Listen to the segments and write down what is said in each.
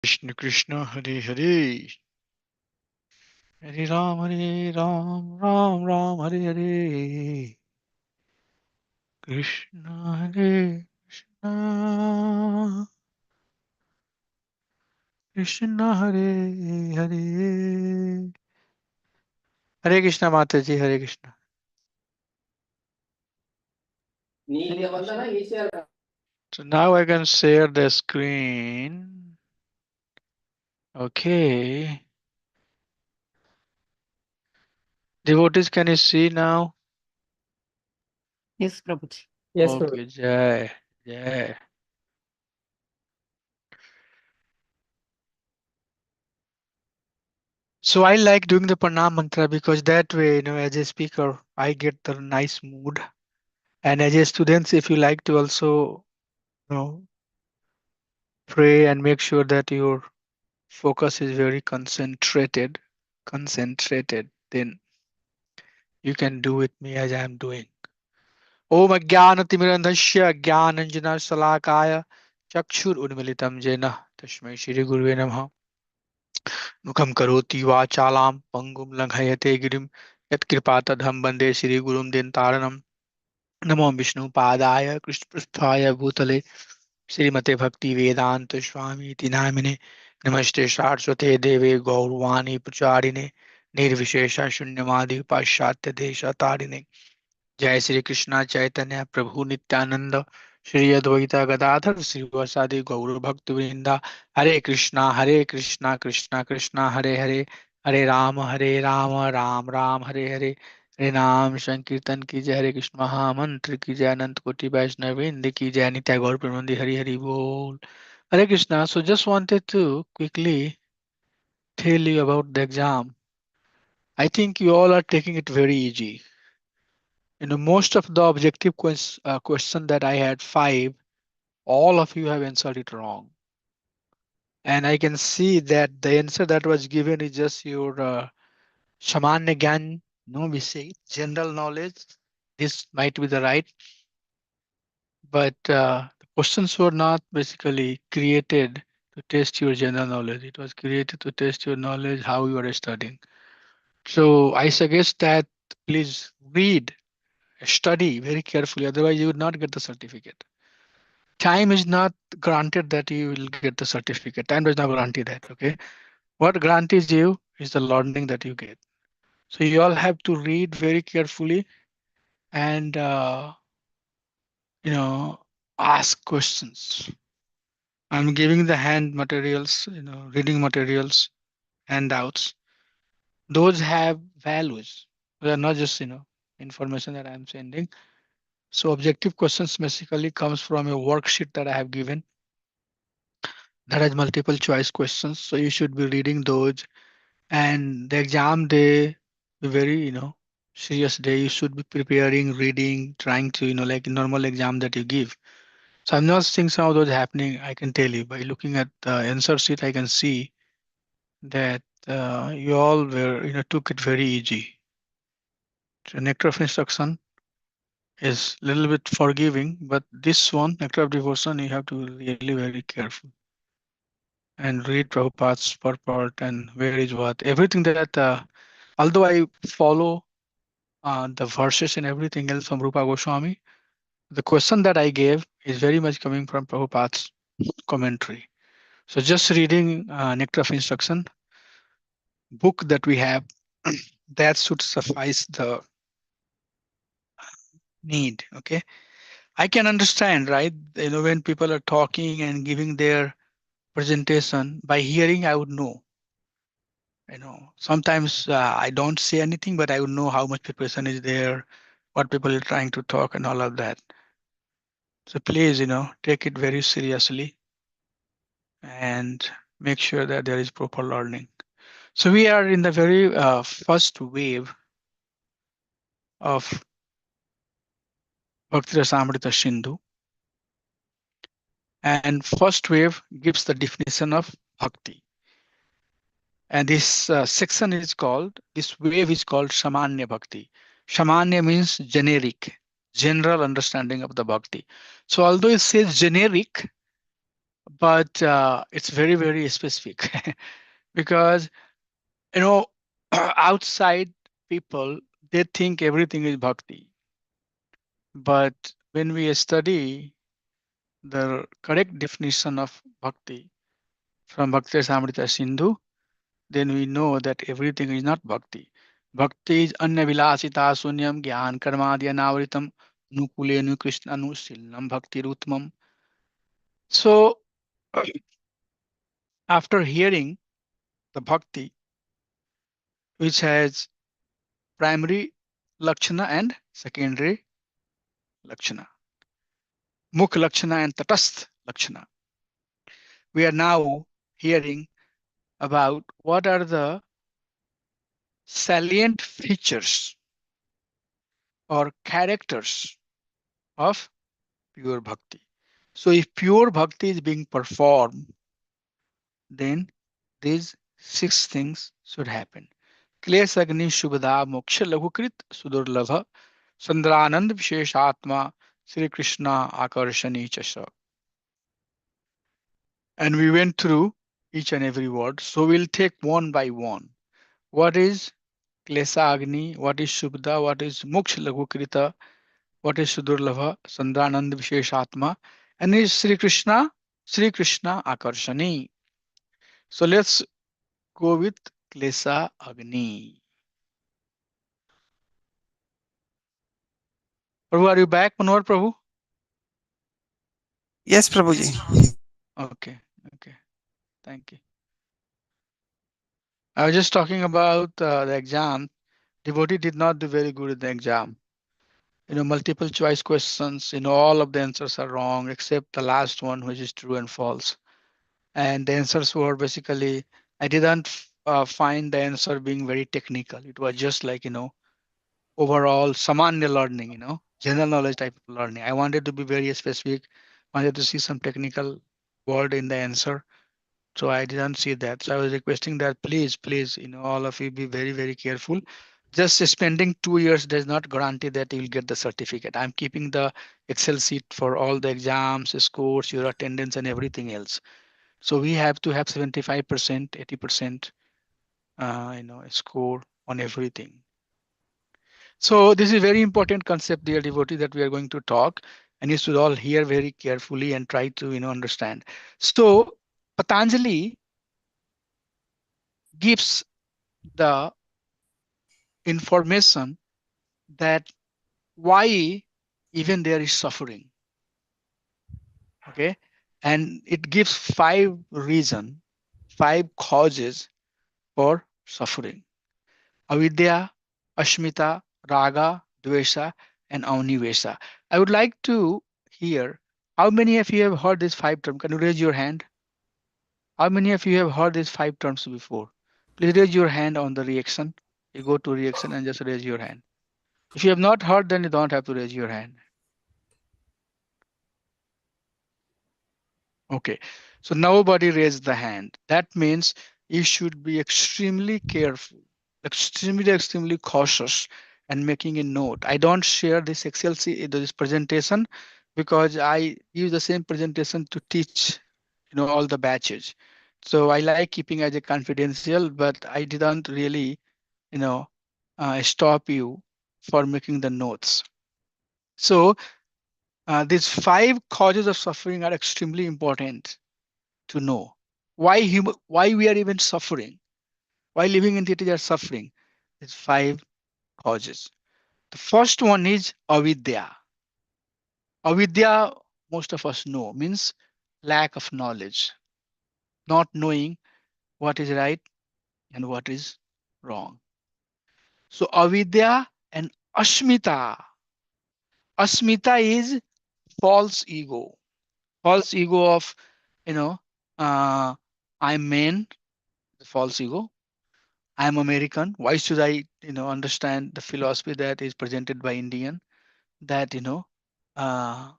Krishna Krishna Hare Hare Hare Ram Ram Ram Hare Hare Krishna Hare Krishna Krishna Hare Hare Hare Krishna Mataji Hare Krishna. So now I can share the screen. Okay. Devotees, can you see now? Yes, Prabhuji. Yes, Okay, Jai. Jai. So I like doing the pranam mantra because that way, as a speaker, I get the nice mood. And as a student, if you like to also, pray and make sure that your focus is very concentrated, then you can do with me as I am doing. Om Ajnanatimirandhasya Jnananjana Salakaya Chakshur Unmilitam Jena Tashmai Shri Gurve Namah Mukam Karoti Vachalam Pangum Langhayate Girim Yat Kripatadham Bande Shri Gurum Din Taranam Namo Vishnu Padaya Krishna Prasthaya Bhutale Srimate Bhakti Vedanta Swami Tinamine Namaste Saraswate Deve Gaurvani Pracharine Nirvishesha Shunyamadi Pashatya Desha Tarine जय श्री कृष्णा चैतन्य प्रभु नित्यानंद श्री अद्वैता गदाधर श्रीवासादि गौर भक्त वृंदा हरे कृष्णा कृष्णा कृष्णा हरे हरे हरे राम राम राम हरे हरे हरे नाम संकीर्तन की जय हरे कृष्ण महामंत्र की जय अनंत कोटि वैष्णव वृंद की जय नित्य गौर प्रेमानंद हरि हरि बोल हरे Krishna. So just wanted to quickly tell you about the exam. I think you all are taking it very easy. Most of the objective question that I had five, all of you have answered it wrong. And I can see that the answer that was given is just your Samanya Gyan, no, we say general knowledge. This might be the right, but the questions were not basically created to test your general knowledge. It was created to test your knowledge, how you are studying. So I suggest that please read, study very carefully, otherwise you would not get the certificate. Time is not granted that you will get the certificate. Time does not guarantee that. Okay. What guarantees you is the learning that you get. So you all have to read very carefully and you know ask questions. I'm giving the hand materials, reading materials, handouts. Those have values. They are not just information that I'm sending. So objective questions basically comes from a worksheet that I have given that has multiple choice questions. So you should be reading those. And the exam day, be very, serious day. You should be preparing, reading, trying to, like normal exam that you give. So I'm not seeing some of those happening. I can tell you by looking at the answer sheet, I can see that you all were, took it very easy. So nectar of instruction is a little bit forgiving, but this one, nectar of devotion, you have to be really very careful and read Prabhupada's purport and where is what. Everything that, although I follow the verses and everything else from Rupa Goswami, the question that I gave is very much coming from Prabhupada's commentary. So just reading Nectar of Instruction book that we have, that should suffice the need. Okay. I can understand, right? When people are talking and giving their presentation, by hearing, I would know. Sometimes I don't say anything, but I would know how much preparation is there, what people are trying to talk, and all of that. So please, take it very seriously and make sure that there is proper learning. So we are in the very first wave of Bhakti Rasamrita Sindhu. And first wave gives the definition of bhakti. And this section is called, this wave is called Samanya Bhakti. Samanya means generic, general understanding of the bhakti. So although it says generic, but it's very, very specific because, you know, outside people, they think everything is bhakti. But when we study the correct definition of bhakti from Bhakti Samrita Sindhu, then we know that everything is not bhakti. Bhakti is annavilasita sunyam gyan karmadi anavritam nukulenu krishna anusilnam bhakti rutmam. So after hearing the bhakti, which has primary lakshana and secondary lakshana, mukh lakshana and tatastha lakshana, we are now hearing about what are the salient features or characters of pure bhakti. So if pure bhakti is being performed, then these six things should happen. क्लेश अग्नि शुभदा मोक्ष लघुकृत सुदुर्लभ संद्रानंद विशेषात्मा Sri Krishna Akarshani Chasha. And we went through each and every word. So we'll take one by one. What is Klesa Agni? What is Shubda? What is Moksha Laghukrita? What is Sudurlabha? Sandranand Visheshatma? And is Sri Krishna Akarshani. So let's go with Klesa Agni. Prabhu, are you back, Manohar Prabhu? Yes, Prabhuji. Okay, okay, thank you. I was just talking about the exam. Devotee did not do very good in the exam. Multiple choice questions, all of the answers are wrong except the last one, which is true and false. And the answers were basically, I didn't find the answer being very technical. It was just like, overall samanya learning, general knowledge type of learning. I wanted to be very specific, wanted to see some technical word in the answer. So I didn't see that. So I was requesting that please, all of you be very, very careful. Just spending 2 years does not guarantee that you'll get the certificate. I'm keeping the Excel sheet for all the exams, scores, your attendance and everything else. So we have to have 75%, 80%, score on everything. So this is a very important concept, dear devotee, that we are going to talk, and you should all hear very carefully and try to, understand. So Patanjali gives the information that why even there is suffering. Okay, and it gives 5 reasons, 5 causes for suffering: avidya, ashmita, raga, dvesha, and aunivesha. I would like to hear how many of you have heard these 5 terms. Can you raise your hand? How many of you have heard these 5 terms before? Please raise your hand on the reaction. You go to reaction and just raise your hand. If you have not heard, then you don't have to raise your hand. Okay, so nobody raised the hand. That means you should be extremely careful, extremely cautious, and making a note. I don't share this this presentation because I use the same presentation to teach, all the batches. So I like keeping as a confidential, but I didn't really, you know, stop you for making the notes. So these 5 causes of suffering are extremely important to know why we are even suffering, why living entities are suffering. There's 5 causes. The first one is avidya. Avidya, most of us know, means lack of knowledge, not knowing what is right and what is wrong. So avidya and asmita. Asmita is false ego. False ego of, you know, uh, I'm man, the false ego. I'm American. Why should I, understand the philosophy that is presented by Indian? That, uh,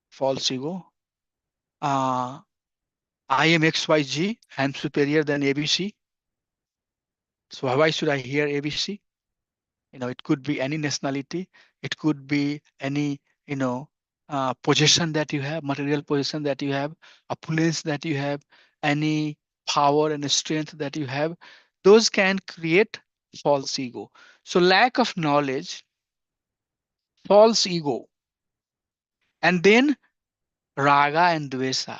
false ego. Uh, I am XYZ. I'm superior than ABC. So why should I hear ABC? It could be any nationality. It could be any, you know, possession that you have, material possession that you have, opulence that you have, any power and strength that you have, those can create false ego. So lack of knowledge, false ego, and then raga and dvesa.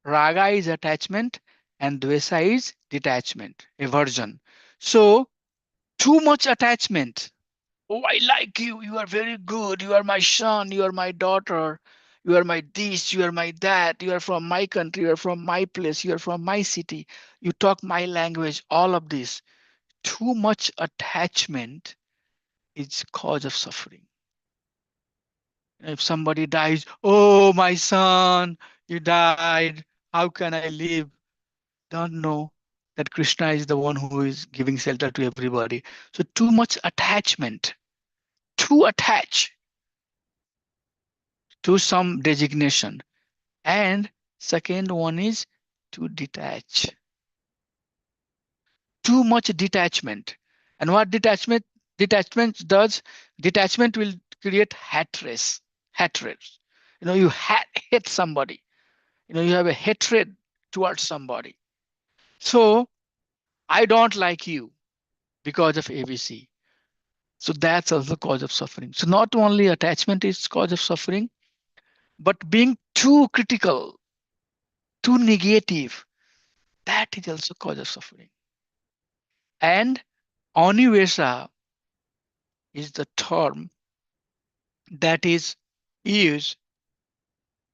Raga is attachment and dvesa is detachment, aversion. So too much attachment. Oh, I like you. You are very good. You are my son. You are my daughter. You are my this. You are my that. You are from my country. You are from my place. You are from my city. You talk my language. All of this. Too much attachment is cause of suffering. If somebody dies, oh, my son, you died. How can I live? Don't know that Krishna is the one who is giving shelter to everybody. So too much attachment, too attached to some designation. And second one is to detach. Too much detachment. And what detachment does? Detachment will create hatred. Hatred. You hate somebody. You have a hatred towards somebody. So I don't like you because of ABC. So that's also cause of suffering. So not only attachment is cause of suffering, but being too critical, too negative, that is also cause of suffering. And anivesa is the term that is used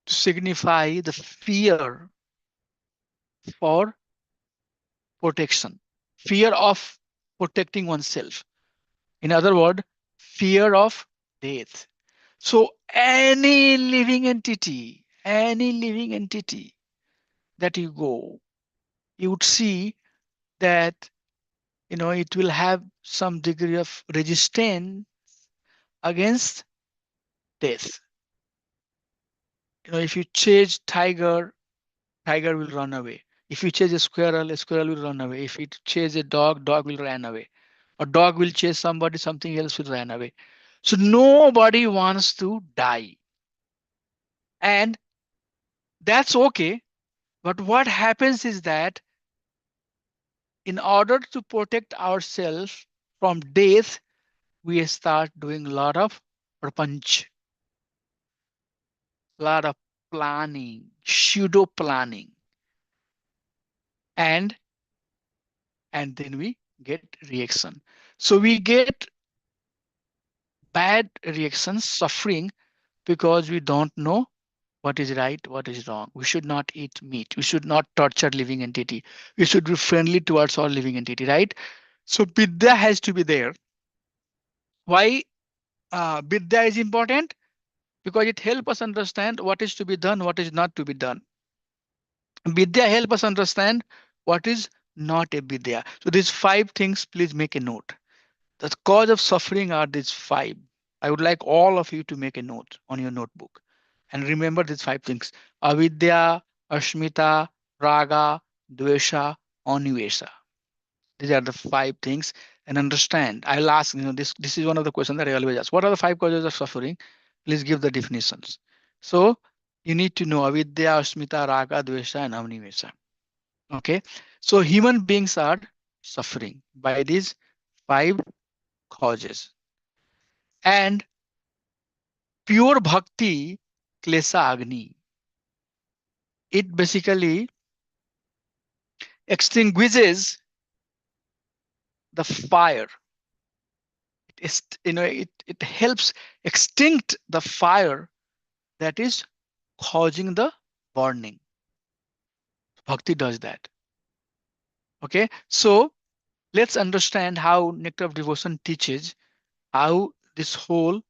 to signify the fear for protection, fear of protecting oneself. In other words, fear of death. So any living entity that you go, you would see that it will have some degree of resistance against death. If you chase tiger, tiger will run away. If you chase a squirrel will run away. If you chase a dog, dog will run away. A dog will chase somebody, something else will run away. So nobody wants to die. And that's okay. But what happens is that in order to protect ourselves from death, we start doing a lot of prapanch, a lot of planning, pseudo planning, and and then we get reaction. So we get bad reactions, suffering, because we don't know what is right, what is wrong. We should not eat meat. We should not torture living entity. We should be friendly towards all living entity, right? So Vidya has to be there. Why Vidya is important? Because it helps us understand what is to be done, what is not to be done. Vidya help us understand what is not a Vidya. So these five things, please make a note. The cause of suffering are these five. I would like all of you to make a note on your notebook and remember these five things. Avidya, Ashmita, Raga, Dvesha, Anivesha. These are the five things. And understand, I'll ask, this is one of the questions that I always ask. What are the five causes of suffering? Please give the definitions. So you need to know Avidya, Ashmita, Raga, Dvesha, and Anivesha. Okay. So human beings are suffering by these five causes. And pure bhakti, klesa agni, it basically extinguishes the fire. It helps extinct the fire that is causing the burning. Bhakti does that. Okay, so let's understand how Nectar of Devotion teaches how this whole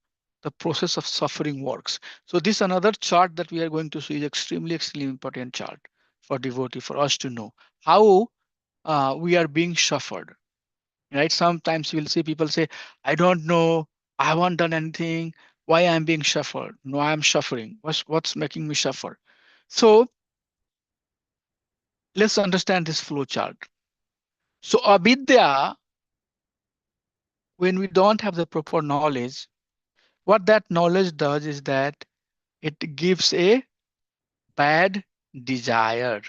the process of suffering works. So this another chart that we are going to see is extremely important chart for devotee, for us to know how we are being suffered, right? Sometimes we'll see people say, I don't know, I haven't done anything, why I'm being suffered? No, I'm suffering. What's making me suffer? So let's understand this flow chart. So avidya, when we don't have the proper knowledge, what that knowledge does is that It gives a bad desire.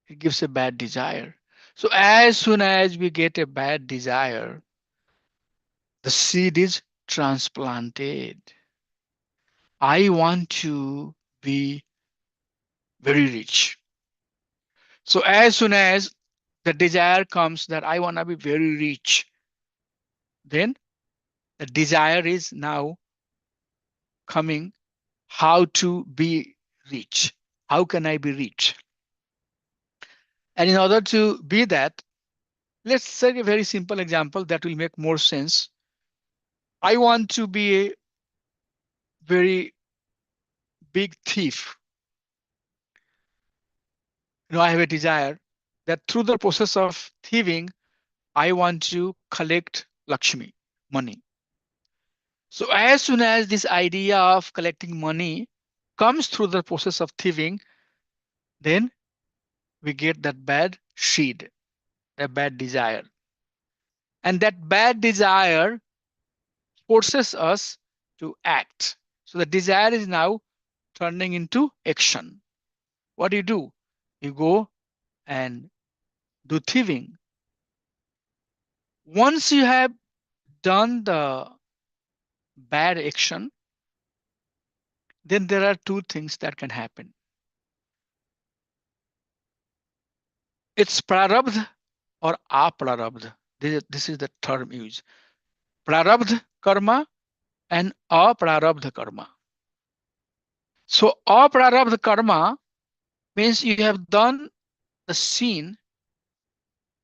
It gives a bad desire. So as soon as we get a bad desire, the seed is transplanted. I want to be very rich. So as soon as the desire comes that I want to be very rich, then the desire is now coming how to be rich. How can I be rich? And in order to be that, let's take a very simple example that will make more sense. I want to be a very big thief. I have a desire that through the process of thieving, I want to collect Lakshmi, money. So as soon as this idea of collecting money comes through the process of thieving, then we get that bad seed, a bad desire. And that bad desire forces us to act. So the desire is now turning into action. What do? You go and do thieving. Once you have done the bad action, then there are two things that can happen. It's prarabdha or aprarabdha. This is the term used. Prarabdha karma and aprarabdha karma. So aprarabdha karma means you have done the sin,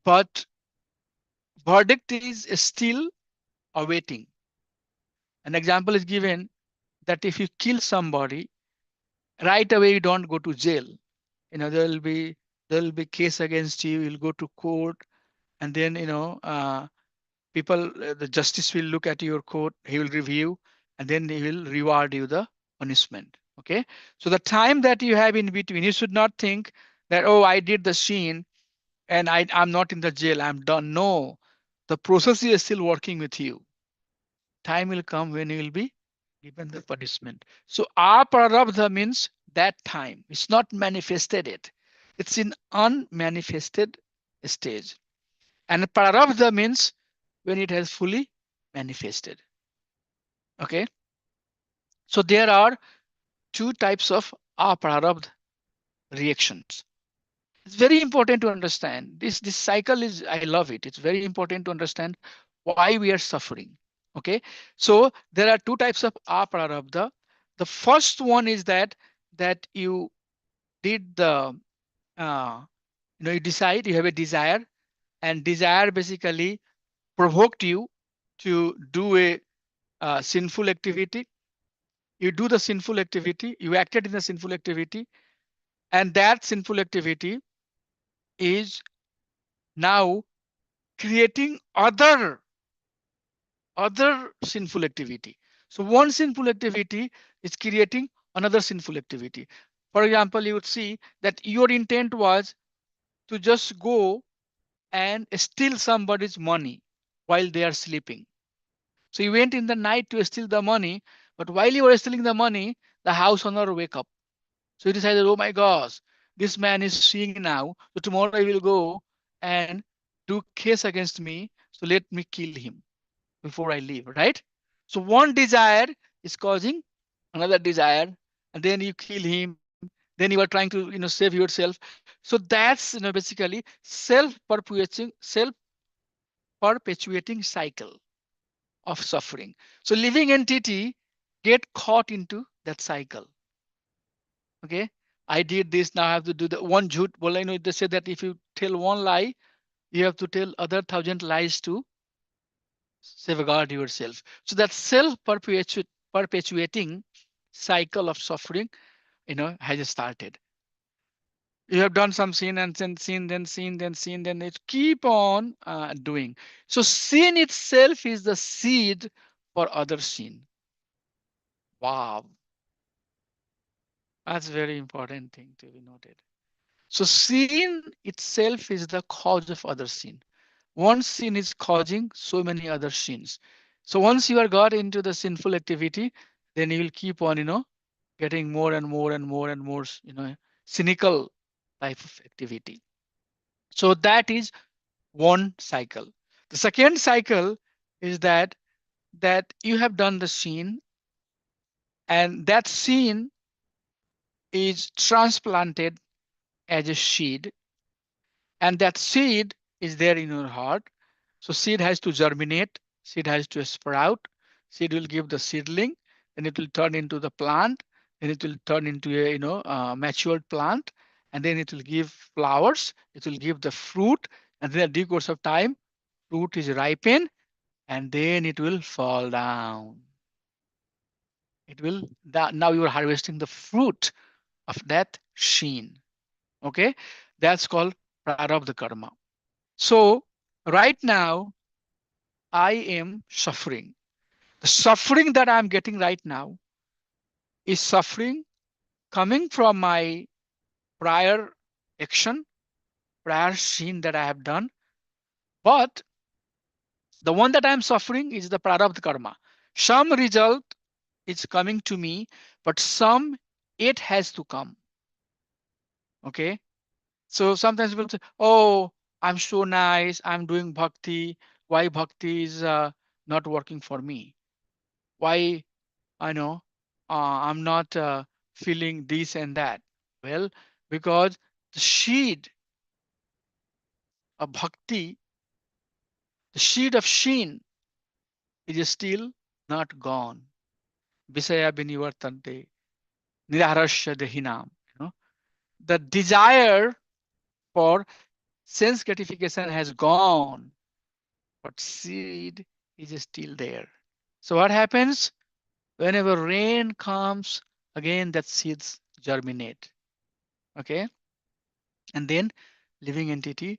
but verdict is still awaiting. An example is given that if you kill somebody, right away you don't go to jail. There will be case against you. You'll go to court, and then people, the justice will look at your court. He will review, and then he will reward you the punishment. Okay, so the time that you have in between, you should not think that, oh, I did the sin and I'm not in the jail, I'm done. No, the process is still working with you. Time will come when you will be given the punishment. So aprarabdha means that time. It's not manifested yet. It's in unmanifested stage. And prarabdha means when it has fully manifested. Okay. So there are two types of aprarabdha reactions. It's very important to understand this cycle is, I love it. It's very important to understand why we are suffering. Okay, so there are two types of aprarabdha. The first one is that you did the you decide, you have a desire, and desire basically provoked you to do a sinful activity. You do the sinful activity, you acted in the sinful activity, and that sinful activity is now creating other sinful activity. So one sinful activity is creating another sinful activity. For example, you would see that your intent was to just go and steal somebody's money while they are sleeping. So you went in the night to steal the money, but while you were stealing the money, the house owner wake up. So he decided, oh my gosh, this man is seeing now. So tomorrow I will go and do case against me. So let me kill him before I leave, right? So one desire is causing another desire, and then you kill him. Then you are trying to save yourself. So that's basically self-perpetuating cycle of suffering. So living entity get caught into that cycle. Okay, I did this, now I have to do the one jhoot. Well, they say that if you tell one lie, you have to tell other 1,000 lies to safeguard yourself. So that self-perpetuating cycle of suffering, has started. You have done some sin and then sin, then sin, then sin, then it keep on doing. So sin itself is the seed for other sin. Wow, that's very important thing to be noted. So sin itself is the cause of other sin. One sin is causing so many other sins. So once you are got into the sinful activity, then you will keep on, getting more and more and more and more, cynical type of activity. So that is one cycle. The second cycle is that you have done the scene, and that scene is transplanted as a seed, and that seed is there in your heart. So seed has to germinate, seed has to sprout, seed will give the seedling, then it will turn into the plant, then it will turn into a matured plant, and then it will give flowers, it will give the fruit, and then at due course of time, fruit is ripened, and then it will fall down. It will now you are harvesting the fruit of that sheen. Okay, that's called prarabdha karma. So right now I am suffering. The suffering that I'm getting right now is suffering coming from my prior action, prior sin that I have done. But the one that I'm suffering is the prarabdha karma. Some result is coming to me, but some it has to come. Okay. So sometimes people say, oh, I'm so nice. I'm doing bhakti. Why bhakti is not working for me? Why I know I'm not feeling this and that. Well, because the seed of bhakti, the seed of shin is still not gone. Visaya binivartante, nirarasya dehinam. The desire for sense gratification has gone, but seed is still there. So what happens? Whenever rain comes, again that seeds germinate. Okay. And then living entity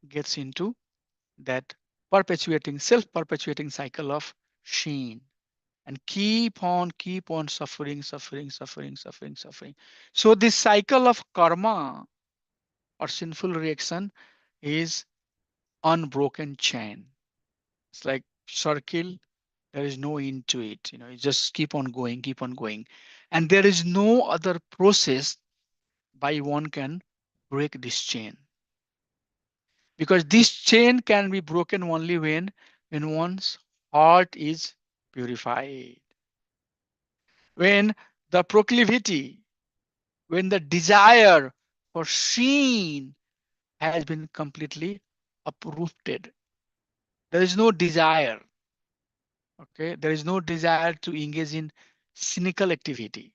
gets into that perpetuating, self-perpetuating cycle of sheen and keep on suffering, suffering, suffering, suffering, suffering. So this cycle of karma or sinful reaction is unbroken chain. It's like circle. There is no end to it. You just keep on going, keep on going. And there is no other process by one can break this chain. Because this chain can be broken only when one's heart is purified, when the proclivity, when the desire for sin has been completely uprooted. There is no desire. Okay, there is no desire to engage in cynical activity,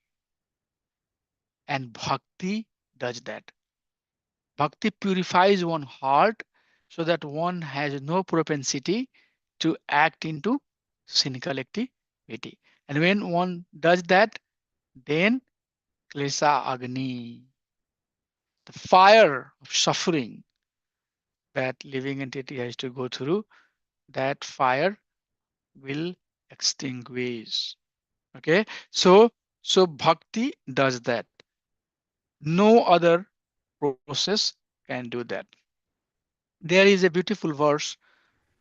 and bhakti does that. Bhakti purifies one heart so that one has no propensity to act into cynical activity. And when one does that, then klesa agni, the fire of suffering that living entity has to go through, that fire will extinguish. Okay, so bhakti does that. No other process can do that. There is a beautiful verse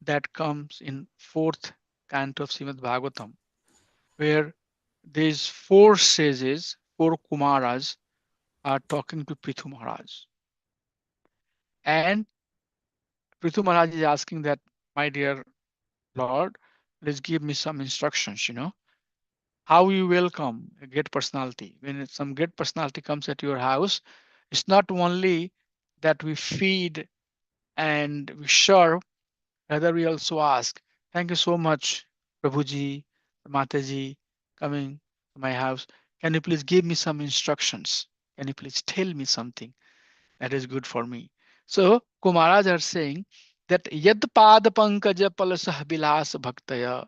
that comes in fourth canto of Srimad Bhagavatam, where these four sages, four Kumaras, are talking to Prithu Maharaj. And Prithu Maharaj is asking that, my dear Lord, please give me some instructions, how you welcome a great personality. When some great personality comes at your house, it's not only that we feed and we serve, rather we also ask, thank you so much, Prabhuji, Mataji, coming to my house. Can you please give me some instructions? Can you please tell me something that is good for me? So Kumaras are saying that yad pad pankaja palasah bilas bhaktaya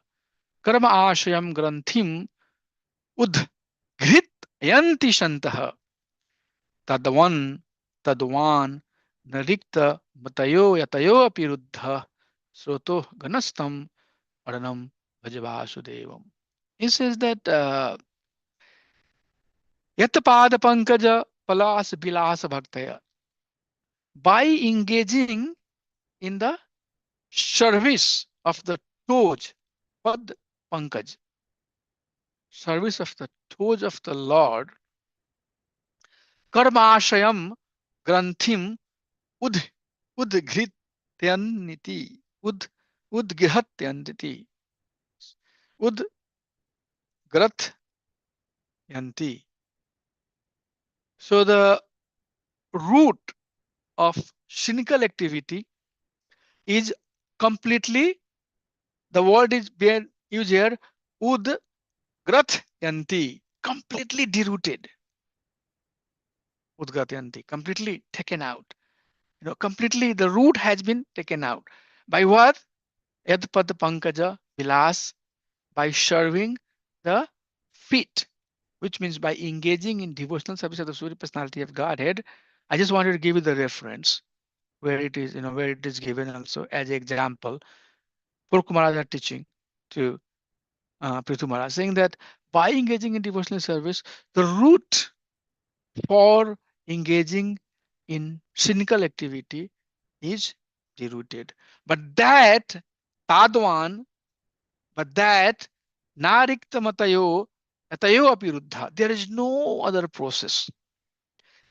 karma ashayam granthim udghrit yanti shantah tadvan tadvan narikta matayo yatayo apiruddha sroto ganastam aranam bhajavasudevam. He says that yatpada pankaja palas bilas bhaktaya, by engaging in the service of the toes, pad pankaj, service of the toes of the Lord, karmashayam granthim ud udghrityaniti ud udgrihatyaniti udgratyanti. So the root of cynical activity is completely, the word is being used here, udgratyanti, completely derooted. Udgratyanti, completely taken out. Completely the root has been taken out. By what? Yadpad pankaja vilas, by serving the feet, which means by engaging in devotional service of the Surya personality of Godhead. I just wanted to give you the reference where it is, where it is given also as an example. Purku Maharaj are teaching to Prithu Maharaj, saying that by engaging in devotional service, the root for engaging in cynical activity is derooted. But that Tadwan, but that Narikta Matayo, Atayo Apiruddha, there is no other process.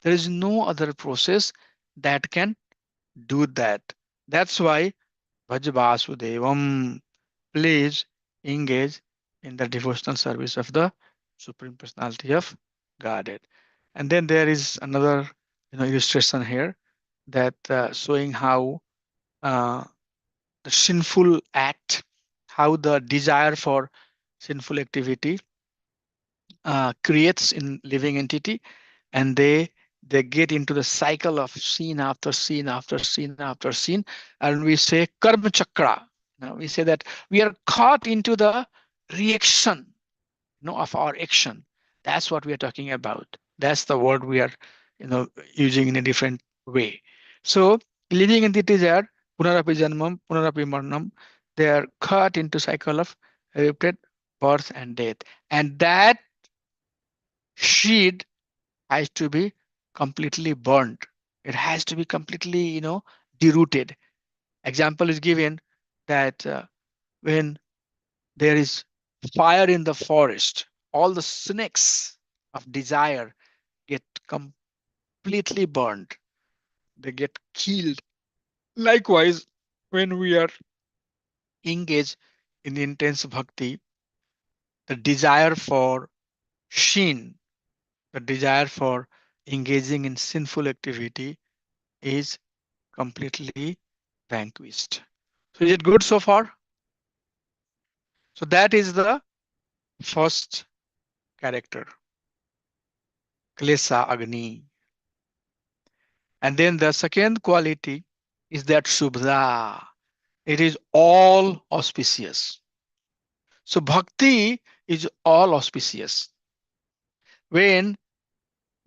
There is no other process that can do that. That's why Bhaj Vasudevam, please engage in the devotional service of the Supreme Personality of Godhead. And then there is another illustration here that showing how uh, the sinful act, how the desire for sinful activity creates in living entity, and they get into the cycle of sin after sin after sin after sin, and we say karma chakra. Now we say that we are caught into the reaction of our action. That's what we are talking about. That's the word we are using in a different way. So living entities are punarapi janmam, punarapi marnam. They are caught into cycle of repeated birth and death, and that seed has to be completely burnt. It has to be completely derooted. Example is given that when there is fire in the forest, all the snakes of desire get completely burned. They get killed. Likewise, when we are engaged in intense bhakti, the desire for sin, the desire for engaging in sinful activity is completely vanquished. So is it good so far? So that is the first character, Klesa Agni. And then the second quality is that Subhra. It is all auspicious. So bhakti is all auspicious. When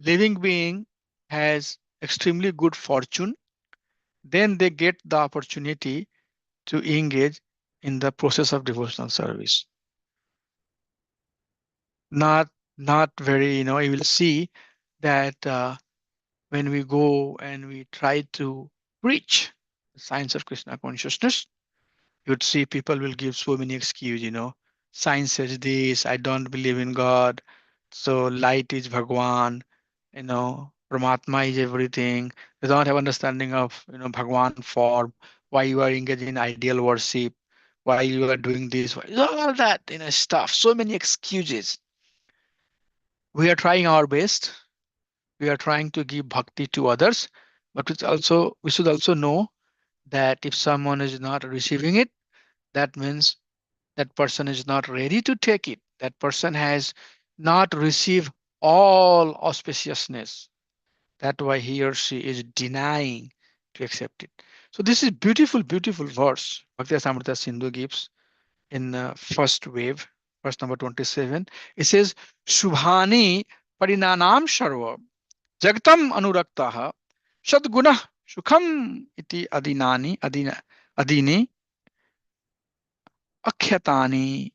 living being has extremely good fortune, then they get the opportunity to engage in the process of devotional service. Not not very, you will see that when we go and we try to preach the science of Krishna consciousness, you'd see people will give so many excuses. Science says this, I don't believe in God, so light is Bhagwan, Paramatma is everything. They don't have understanding of Bhagwan form, why you are engaged in ideal worship, why you are doing this, all that stuff. So many excuses. We are trying our best. We are trying to give bhakti to others, but we should also know that if someone is not receiving it, that means that person is not ready to take it. That person has not received all auspiciousness. That's why he or she is denying to accept it. So this is beautiful, beautiful verse Bhakti Samrita Sindhu gives in first wave, verse number 27. It says, Shubhani parinanam sharva jagatam anuraktaha sadgunah sukham iti adini akhyatani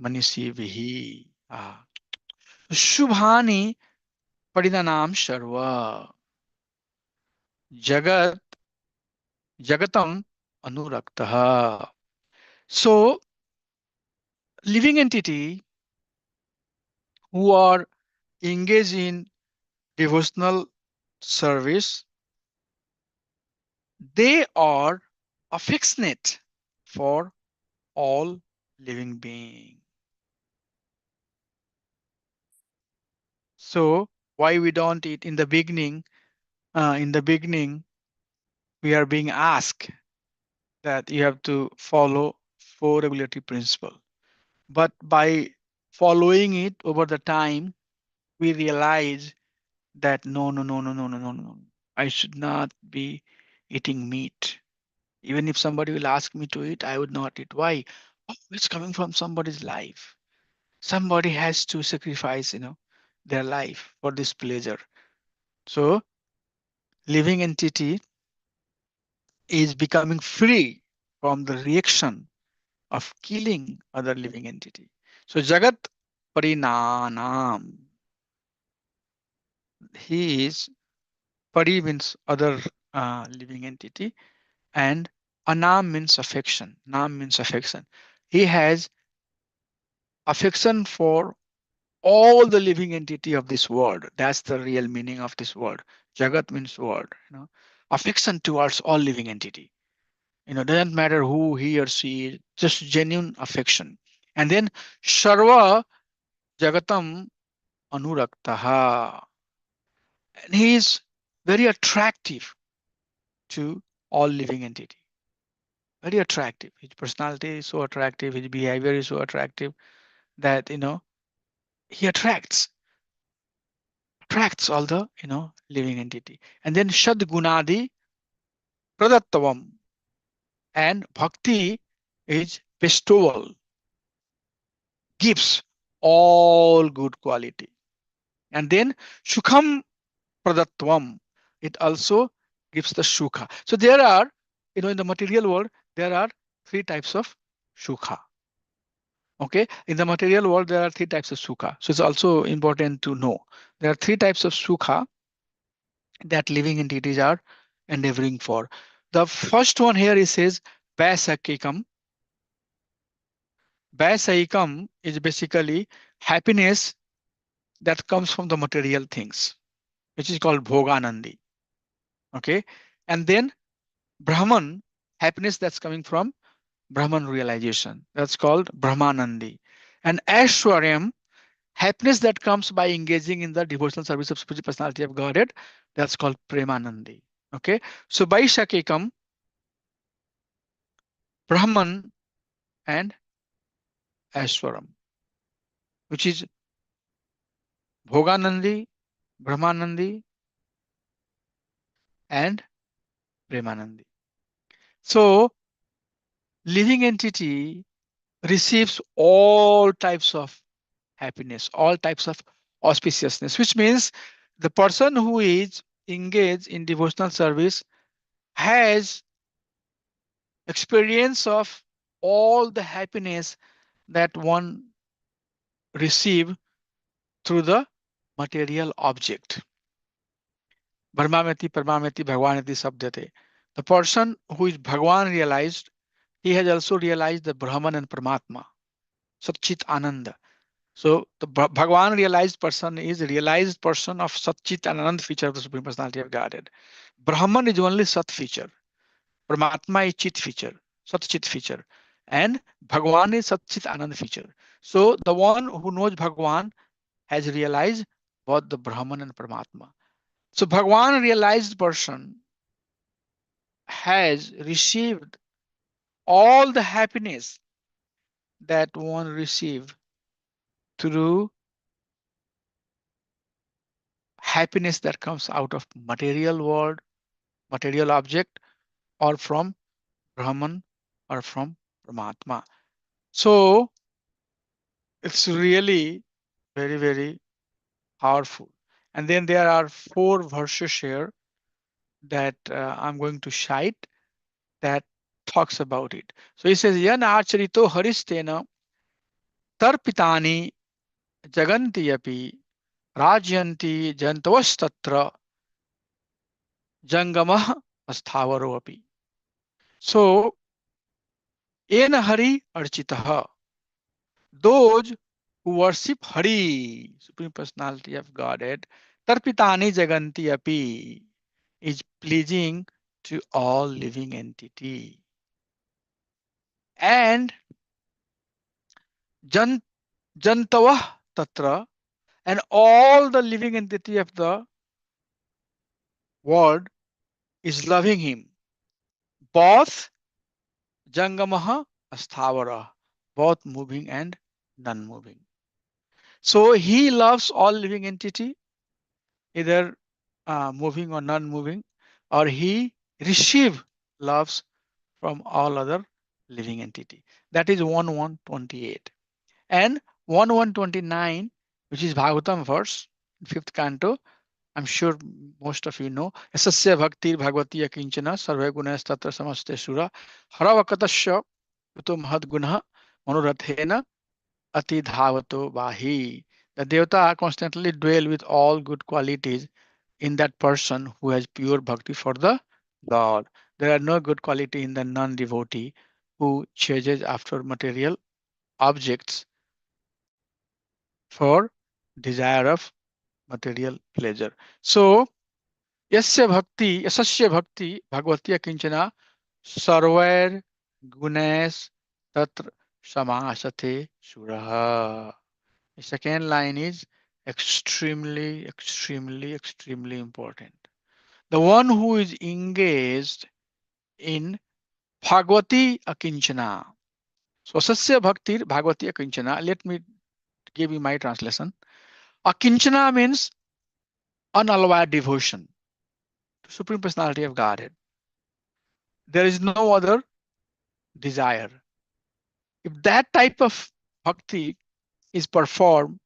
manisivihi. Shubhani parinanam sharva jagat jagatam anuraktaha. So living entity who are engaged in devotional service, they are affectionate for all living being. So why we don't eat in the beginning? In the beginning, we are being asked that you have to follow four regulatory principle. But by following it over the time, we realize that no, no, no, no, no, no, no, no. I should not be eating meat. Even if somebody will ask me to eat, I would not eat. Why? Oh, it's coming from somebody's life. Somebody has to sacrifice, their life for this pleasure. So living entity is becoming free from the reaction of killing other living entity. So Jagat Parinanam, he is Pari means other living entity, and Anam means affection. Nam means affection. He has affection for all the living entity of this world. That's the real meaning of this word. Jagat means world. Affection towards all living entity. Doesn't matter who he or she is, just genuine affection. And then Sarva Jagatam Anuraktaha. And he is very attractive to all living entity. Very attractive. His personality is so attractive, his behavior is so attractive that he attracts all the living entity. And then Shad Gunadi Pradattavam, and Bhakti is bestowal, gives all good quality. And then Sukham Pradattvam, it also gives the Sukha. So there are, in the material world, there are three types of Sukha. Okay, in the material world, there are three types of Sukha. So it's also important to know. There are three types of Sukha that living entities are endeavoring for. The first one here it says Vaisakikam. Vaisakikam is basically happiness that comes from the material things, which is called Bhoganandi. Okay, and then Brahman, happiness that's coming from Brahman realization. That's called Brahmanandi. And Aishwaryam, happiness that comes by engaging in the devotional service of spiritual personality of Godhead. That's called Premanandi. Okay, so Vaishakikam, Brahman, and Aishwaram, which is Bhoganandi, Brahmanandi, and Premanandi. So living entity receives all types of happiness, all types of auspiciousness, which means the person who is engaged in devotional service has experience of all the happiness that one receive through the material object. Brahmameti, Paramameti, Bhagwaneti Sabdate. The person who is Bhagwan realized, he has also realized the Brahman and Paramatma, Satchit Ananda. So the Bhagwan realized person is a realized person of Satchit and Anand feature of the Supreme Personality of Godhead. Brahman is only Sat feature. Paramatma is Chit feature, Sat Chit feature. And Bhagwan is Satchit Anand feature. So the one who knows Bhagwan has realized both the Brahman and Paramatma. So Bhagwan realized person has received all the happiness that one received through happiness that comes out of material world, material object, or from Brahman or from Paramatma. So it's really very, very powerful. And then there are four verses here that I'm going to cite that talks about it. So he says, Yan acharito haristena tarpitani jaganti yapi rajyanti jantavastatra jangamah asthavaro api. So, ena hari architaha. Those who worship Hari, Supreme Personality of Godhead, Tarpitani Jaganti Api, is pleasing to all living entity. And Jan Jantavah Tatra, and all the living entity of the world is loving him. Both Jangamaha Asthavara, both moving and non-moving. So he loves all living entity, either moving or non-moving, or he receive loves from all other living entity. That is 1128. And 1129, which is Bhagavatam verse, fifth canto, I'm sure most of you know. Yasasya bhakti bhagavati akinchana sarve gunas tatra samaste sura haravakatasya uto mahad gunah manurathena ati dhavato vahi. The devata constantly dwell with all good qualities in that person who has pure bhakti for the Lord. There are no good quality in the non-devotee who chases after material objects for desire of material pleasure. So, yasasya bhakti bhagavati kinchana sarvair gunes tatra samasate suraha. The second line is extremely, extremely, extremely important. The one who is engaged in Bhagavati Akinchana. So, Sasya Bhakti Bhagavati Akinchana. Let me give you my translation. Akinchana means unalloyed devotion to Supreme Personality of Godhead. There is no other desire. If that type of bhakti is performed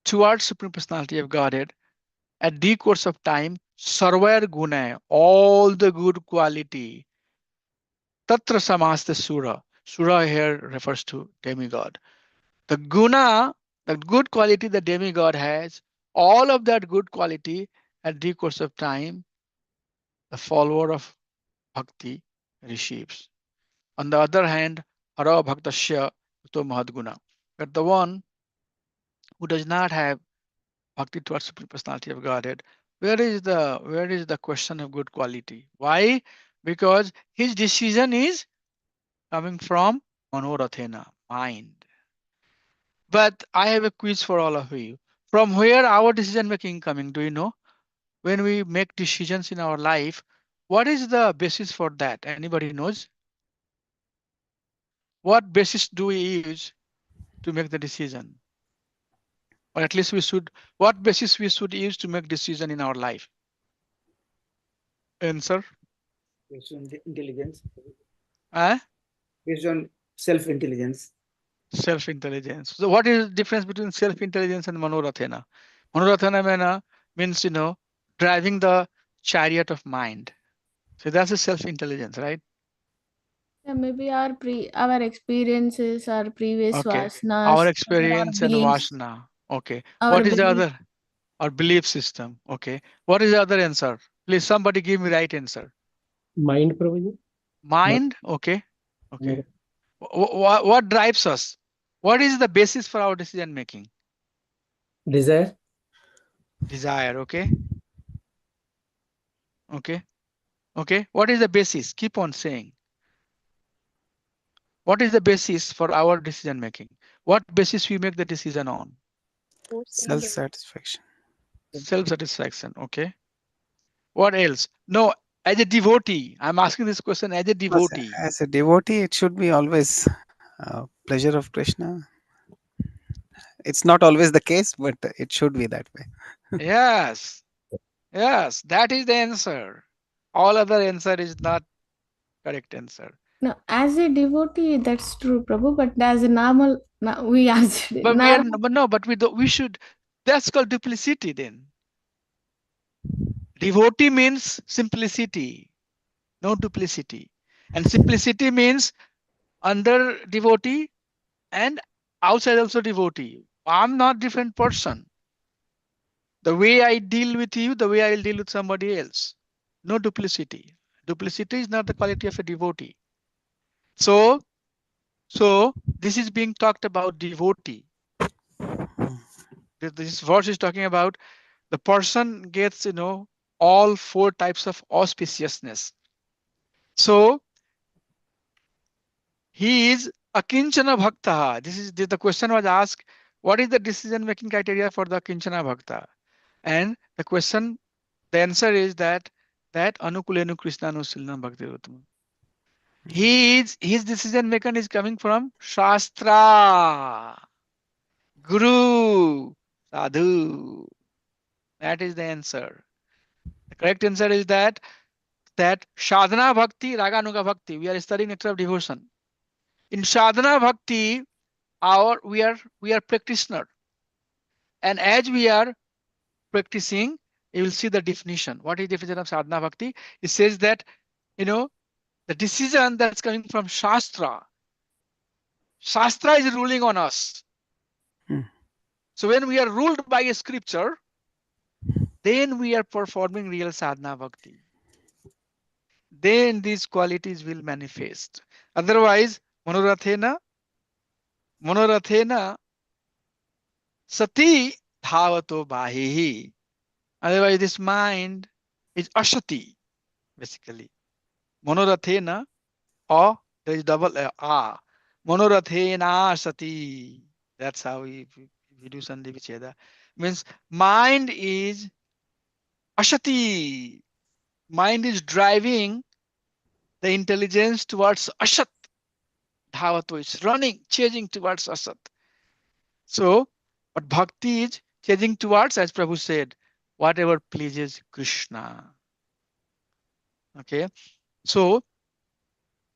towards Supreme Personality of Godhead, at the course of time, sarvar guna, all the good quality, tatra samasta sura. Sura here refers to demigod. The guna, the good quality the demigod has, all of that good quality at the course of time, the follower of bhakti receives. On the other hand, hara bhaktasya uto mahadguna. But the one who does not have bhakti towards Supreme Personality of Godhead, where is the question of good quality? Why? Because his decision is coming from manorathena, mind. But I have a quiz for all of you. From where our decision making coming? Do you know? When we make decisions in our life, what is the basis for that? Anybody knows? What basis do we use to make the decision? Or at least we should, what basis we should use to make decision in our life? Answer? Based on the intelligence, Uh, based on self-intelligence. Self-intelligence. So what is the difference between self-intelligence and manorathena? Manorathena means, driving the chariot of mind. So that's a self-intelligence, right? Yeah, maybe our experiences, our previous Okay. Our vasanas, our experience and beliefs, vasana. Okay. our What is the belief. other? Our belief system. Okay. What is the other answer? Please, somebody give me right answer. Mind Prabhuji? Mind. Okay. Okay. Not What drives us? What is the basis for our decision making? desire. Desire. Okay. Okay. Okay. What is the basis? Keep on saying. What is the basis for our decision making? What basis we make the decision on? Self-satisfaction. Self-satisfaction. Okay. What else? No, as a devotee, I'm asking this question as a As devotee. as a devotee, it should be always pleasure of Krishna. It's not always the case, but it should be that way. Yes. Yes. That is the answer. All other answer is not correct answer. No, as a devotee, that's true, Prabhu. But as a normal, we as But we are, normal. but no, but we should, that's called duplicity then. Devotee means simplicity, no duplicity. And simplicity means under devotee and outside also devotee. I'm not different person. The way I deal with you, the way I will deal with somebody else. No duplicity. Duplicity is not the quality of a devotee. So So this is being talked about devotee. This verse is talking about the person gets, all four types of auspiciousness. So he is akinchana bhakta. The question was asked, what is the decision making criteria for the akinchana bhakta? And the answer is that anukulenu krishnanu silnam bhakti ruttam. His decision making is coming from shastra, guru, sadhu. That is the answer. The correct answer is that sadhana bhakti, raganuga bhakti. We are studying nature of devotion. In sadhana bhakti, we are practitioner, and as we are practicing, you will see the definition. What is the definition of sadhana bhakti? It says that the decision that's coming from shastra. Shastra is ruling on us. So when we are ruled by a scripture, then we are performing real sadhana bhakti. Then these qualities will manifest. Otherwise, monorathena sati dhavato bahihi. Otherwise, this mind is ashati, basically. Monorathena, or there is double a. Monorathena sati. That's how we do Sandhi Vicheda. Means mind is ashati. Mind is driving the intelligence towards asat. Dhavato is running, changing towards asat. So, but bhakti is changing towards, as Prabhu said, whatever pleases Krishna. Okay. So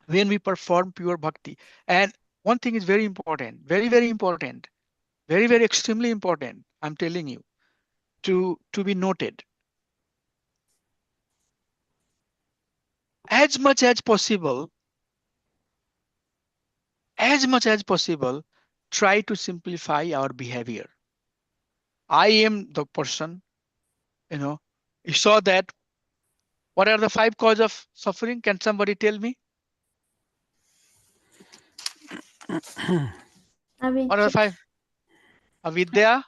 when we perform pure bhakti, and one thing is very important, very, very important, very, very extremely important, I'm telling you, to be noted. As much as possible, try to simplify our behavior. I am the person, you saw that. What are the 5 causes of suffering? Can somebody tell me? What are the 5? Avidya,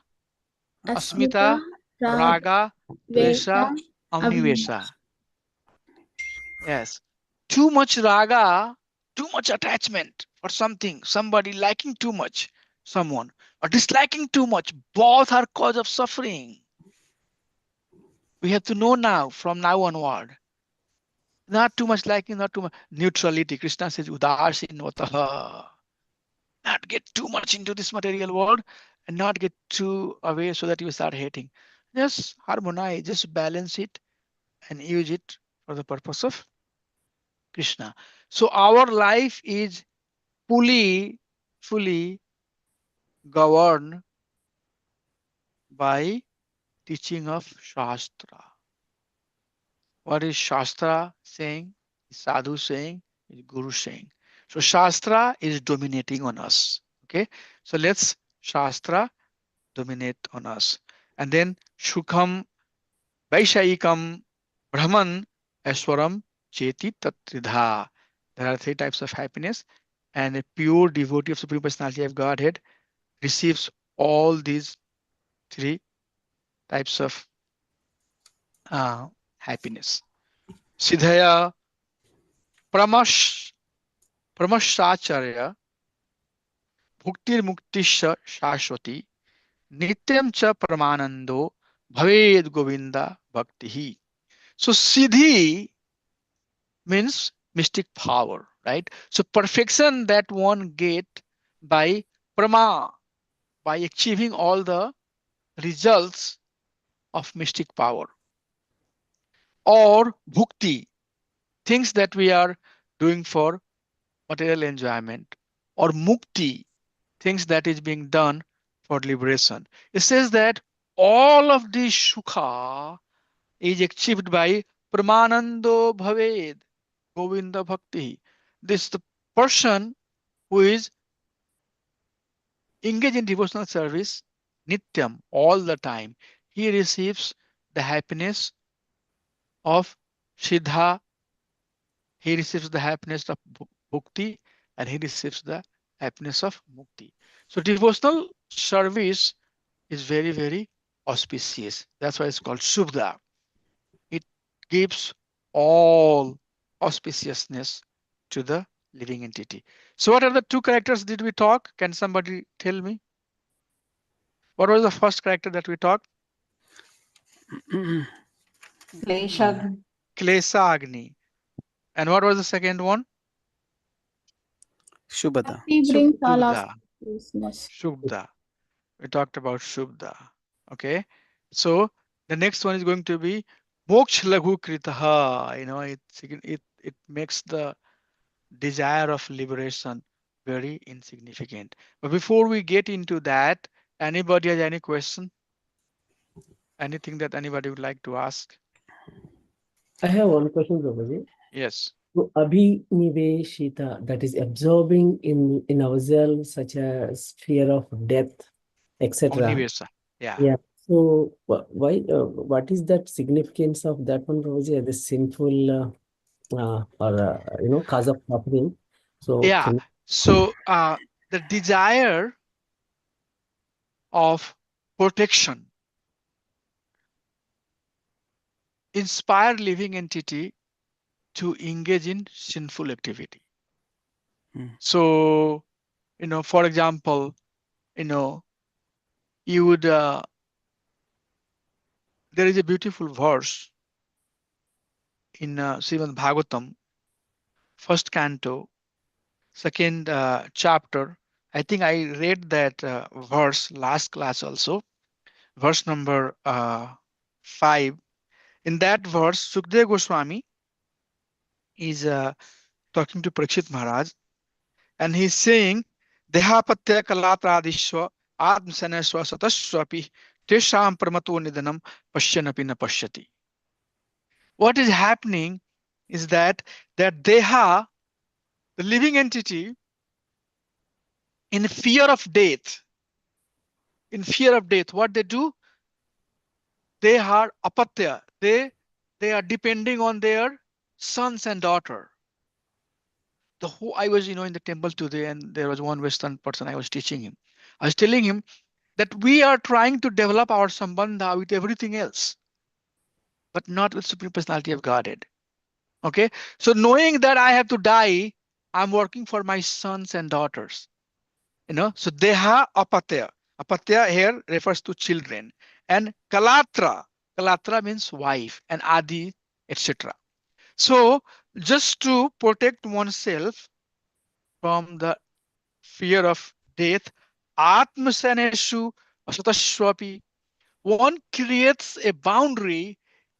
asmita, raga, dvesha, amnivesha. Yes. Too much raga, too much attachment for something, somebody liking too much, someone, or disliking too much, both are cause of suffering. We have to know now, from now onward. Not too much liking, not too much. Neutrality. Krishna says, udasinvataha. Not get too much into this material world and not get too away so that you start hating. Just harmonize, just balance it and use it for the purpose of Krishna. So our life is fully governed by teaching of Shastra. What is Shastra saying? Is Sadhu saying? Is Guru saying? So Shastra is dominating on us. Okay. So let's Shastra dominate on us. And then Shukham, Vaishayikam, Brahman, Aswaram, Cheti, Tatridha. There are 3 types of happiness, and a pure devotee of Supreme Personality of Godhead receives all these 3 types of happiness. Siddhaya Pramashacharya Bhuktir Muktisha Shashwati Nityam Cha Pramanando Bhaved Govinda Bhaktihi. So Siddhi means mystic power, right? So perfection that one get by Prama, by achieving all the results of mystic power. Or Bhukti, things that we are doing for material enjoyment. Or Mukti, things that is being done for liberation. It says that all of this Sukha is achieved by Pramanando Bhaved Govinda Bhakti. This is the person who is engaged in devotional service Nityam, all the time. He receives the happiness of Siddha, he receives the happiness of Bhukti, and he receives the happiness of mukti. So devotional service is very, very auspicious. That's why it's called Subda. It gives all auspiciousness to the living entity. So what are the two characters did we talk? Can somebody tell me? What was the first character that we talked? Kleshagni. Klesa Agni. And what was the second one? Shubhada. He brings all of Shubda. business. Shubda. We talked about Shubda. Okay. So the next one is going to be Moksha Laghu Kritaha. It makes the desire of liberation very insignificant. But before we get into that, anybody has any question? Anything that anybody would like to ask? I have one question, Prabhuji. Yes. So, Abhiniveshita, that is absorbing in ourselves such as fear of death, etc. Omnivesa. Yeah. Yeah. So, why? What is that significance of that one, Prabhuji? The sinful or cause of suffering. So, Yeah. So the desire of protection inspire living entity to engage in sinful activity. So, for example, you would, there is a beautiful verse in Srimad Bhagavatam, first canto, second chapter. I think I read that verse last class also, verse number 5. In that verse, Sukdev Goswami is talking to Parikshit Maharaj, and he's saying, Dehapatya kalatradishwa atmasanaswa sataswapi tesham pramato nidanam pashyanapi na pashyati. What is happening is that Deha, the living entity, in fear of death, what they do, they are apatya. They are depending on their sons and daughter. I was, in the temple today, and there was one Western person I was teaching him. I was telling him that we are trying to develop our sambandha with everything else, but not with Supreme Personality of Godhead. Okay, so knowing that I have to die, I'm working for my sons and daughters. So deha apatya. Apatya here refers to children, and kalatra means wife, and adi, etc. So just to protect oneself from the fear of death, atmasaneshu asatashwapi, one creates a boundary,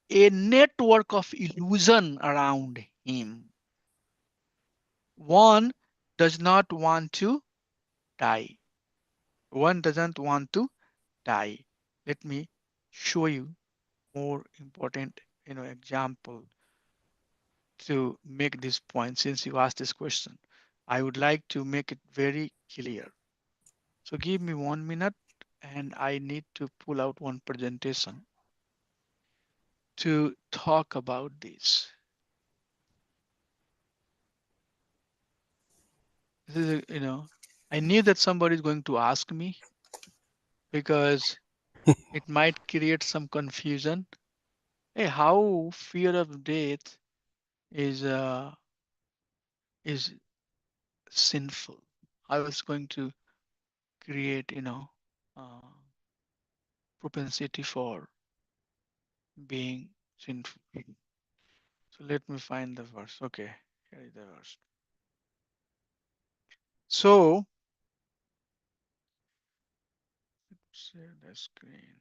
a network of illusion around him. One does not want to die. One doesn't want to die. Let me show you more important, example to make this point. Since you asked this question, I would like to make it very clear. So give me 1 minute, and I need to pull out one presentation to talk about this. This is, I knew that somebody is going to ask me, because it might create some confusion. Hey, how fear of death is sinful? I was going to create, uh, propensity for being sinful. So let me find the verse. Okay, here is the verse. So share the screen.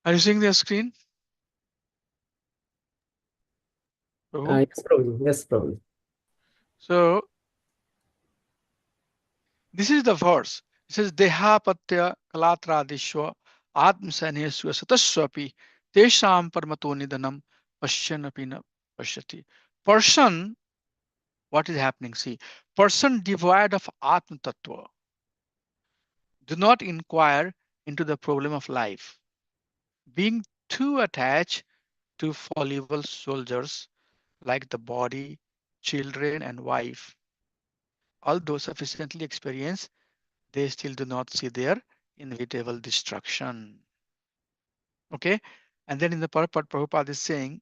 Are you seeing the screen? Prabhu? yes, Prabhuji. Yes, Prabhuji. So this is the verse. It says Dehapatya Kalatradishwa Atmasaneswa Sataswapi Tesham Parmato Nidanam Pashyanapi na Pashyati. Person, what is happening? See, person devoid of Atma Tattva do not inquire into the problem of life. Being too attached to fallible soldiers like the body, children, and wife. Although sufficiently experienced, they still do not see their inevitable destruction. Okay? And then in the purport, Prabhupada is saying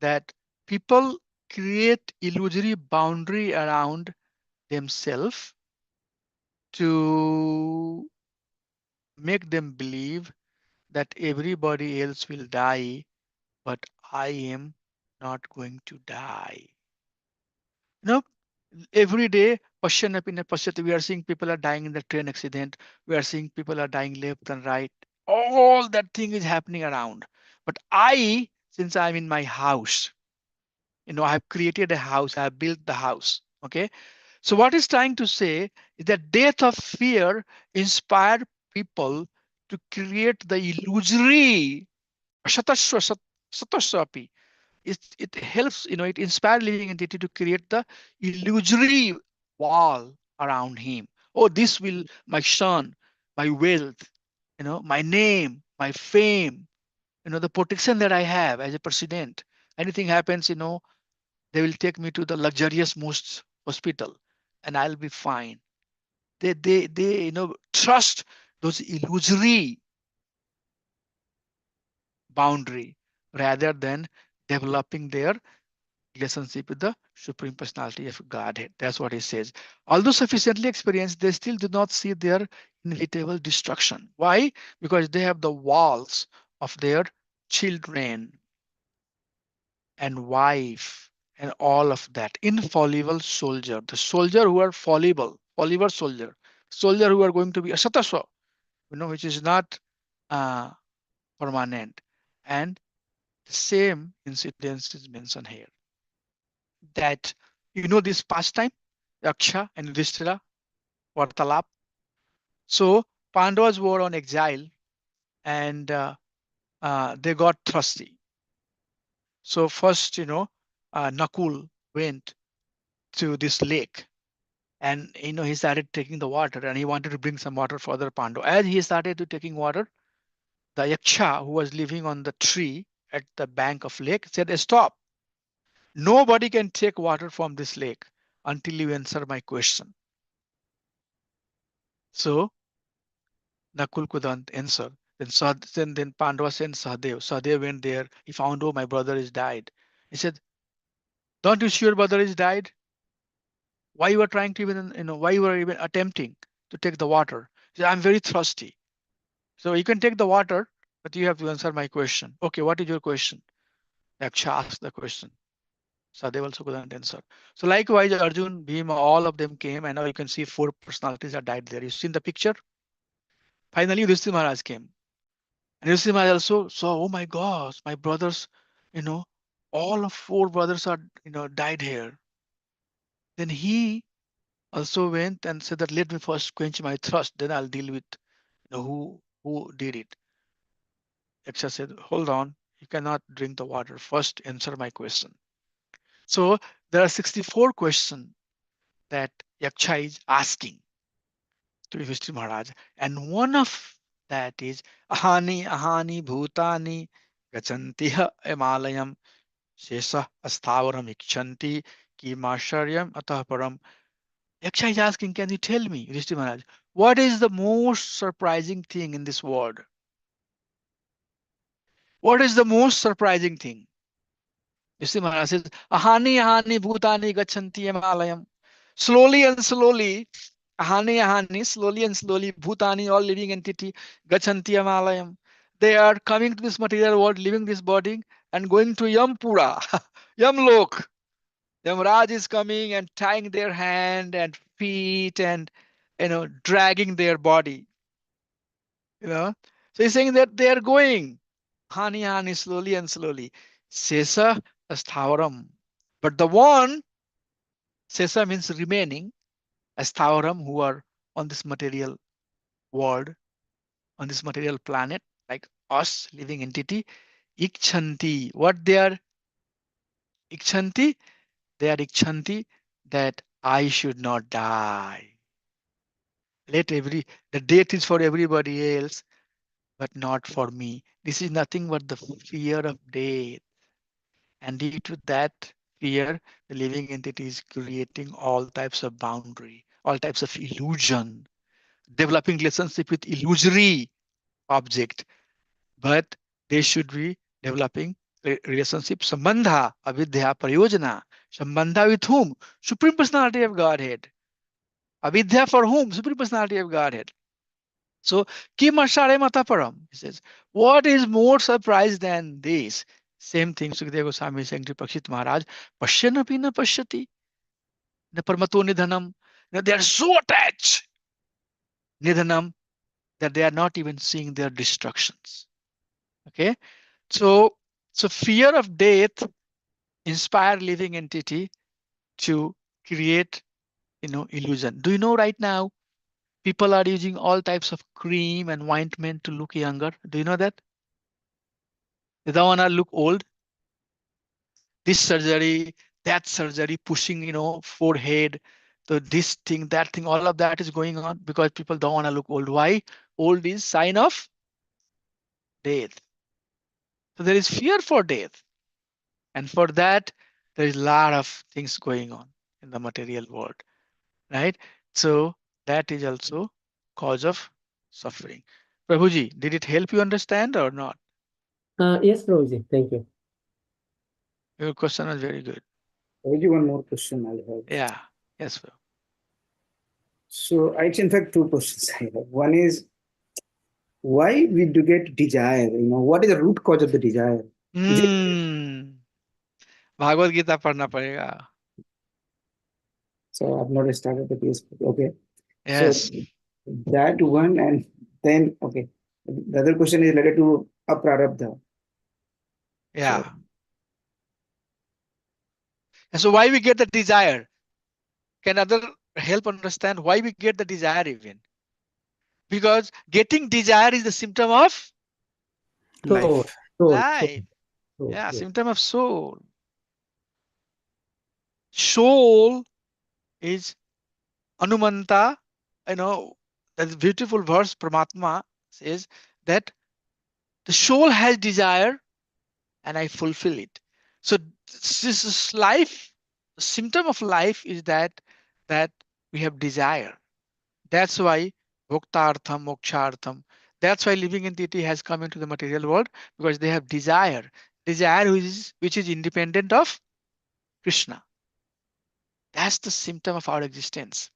that people create illusory boundary around themselves to make them believe that everybody else will die, but I am not going to die. You know, every day, we are seeing people are dying in the train accident. We are seeing people are dying left and right. All that thing is happening around. But I, since I'm in my house, I've created a house, I've built the house. Okay. So what is trying to say is that death of fear inspired people to create the illusory shataswa sataswapi. It helps, it inspires living entity to create the illusory wall around him. Oh, this will my son, my wealth, my name, my fame, the protection that I have as a president. Anything happens, they will take me to the luxurious most hospital and I'll be fine. They trust those illusory boundary rather than developing their relationship with the Supreme Personality of Godhead. That's what he says. Although sufficiently experienced, they still do not see their inevitable destruction. Why? Because they have the walls of their children and wife and all of that. Infallible soldier, the soldier who are fallible soldier who are going to be a sataswa, which is not uh, permanent. And the same incidence is mentioned here. That this pastime, Yaksha and Yudhishthira, Vartalap. So Pandavas were on exile and they got thirsty. So first, Nakul went to this lake and he started taking the water and he wanted to bring some water for other Pandav. As he started to taking water, the Yaksha who was living on the tree at the bank of lake said, "Stop! Nobody can take water from this lake until you answer my question." So Nakul couldn't answer. Then Pandava sent Sahadev. Sahadev went there. He found, oh, my brother is died. He said, "Don't you see your brother is died? Why you are trying to even, why you are even attempting to take the water?" He said, "I'm very thirsty." So you can take the water, but you have to answer my question. Okay, what is your question? Yaksha asked the question. Sahadev also couldn't answer. So likewise, Arjun, Bhima, all of them came, and now you can see 4 personalities are died there. You seen the picture? Finally, Yudhishthira Maharaj came. And Yudhishthira Maharaj also saw, oh my gosh, my brothers, all of 4 brothers are, died here. Then he also went and said that let me first quench my thirst, then I'll deal with who did it. Yaksha said, hold on, you cannot drink the water. First answer my question. So there are 64 questions that Yaksha is asking to Yudhishthira Maharaj. And one of that is ahani ahani bhutani gachantiha emalayam shesha asthavaram ikchanti kimasharyam atah param. Yaksha is asking, can you tell me, Yudhishthira Maharaj, what is the most surprising thing in this world? What is the most surprising thing? Yudhishthira Maharaj says, ahani ahani bhutani gachanti emalayam. Slowly and slowly, ahani ahani, slowly and slowly, bhutani, all living entity, gachanti emalayam. They are coming to this material world, leaving this body and going to Yampura, Yamlok. Yamraj is coming and tying their hand and feet and dragging their body. So he's saying that they are going hani hani slowly and slowly. Sesa asthavaram. But the one, Sesa means remaining, asthavaram, who are on this material world, on this material planet, like us, living entity, ikchanti. What they are ikchanti? They are ikchanti that I should not die. The death is for everybody else, but not for me. This is nothing but the fear of death. And due to that, fear, the living entity is creating all types of boundary, all types of illusion, developing relationship with illusory object, but they should be developing relationship, sambandha, avidya, prayojana. Sambandha with whom? Supreme Personality of Godhead. Avidya for whom? Supreme Personality of Godhead. So, Kim Ashare Mataparam, he says, what is more surprise than this? Same thing Sukadeva Goswami is saying to Pakshit Maharaj, Pashyanapi na pashyati, na parmato nidhanam. They are so attached, nidhanam, that they are not even seeing their destructions. Okay, so fear of death inspire living entity to create, illusion. Do you know right now people are using all types of cream and ointment to look younger? Do you know that? They don't want to look old. This surgery, that surgery, pushing, forehead, so this thing, that thing, all of that is going on because people don't want to look old. Why? Old is sign of death. So there is fear for death. And for that, there is a lot of things going on in the material world, right? So that is also cause of suffering. Prabhuji, did it help you understand or not? Yes, Prabhuji, thank you. Your question was very good. Maybe one more question I have. Yeah. Yes, sir. So it's in fact two questions I have. One is why we do get desire? What is the root cause of the desire? Is it Bhagavat Gita पढ़ना पड़ेगा. so I've not started the case. Okay. Yes. So that one, and then okay. The other question is related to aprarabdha. Yeah. So, And so why we get the desire? Can other help understand why we get the desire even? Because getting desire is the symptom of Life. life. Yeah, symptom of soul. Soul is Anumanta, that beautiful verse Paramatma says that the soul has desire and I fulfill it. So this is life. The symptom of life is that we have desire. That's why bhoktartham, mokshartham. That's why living entity has come into the material world because they have desire. Desire which is independent of Krishna. That's the symptom of our existence.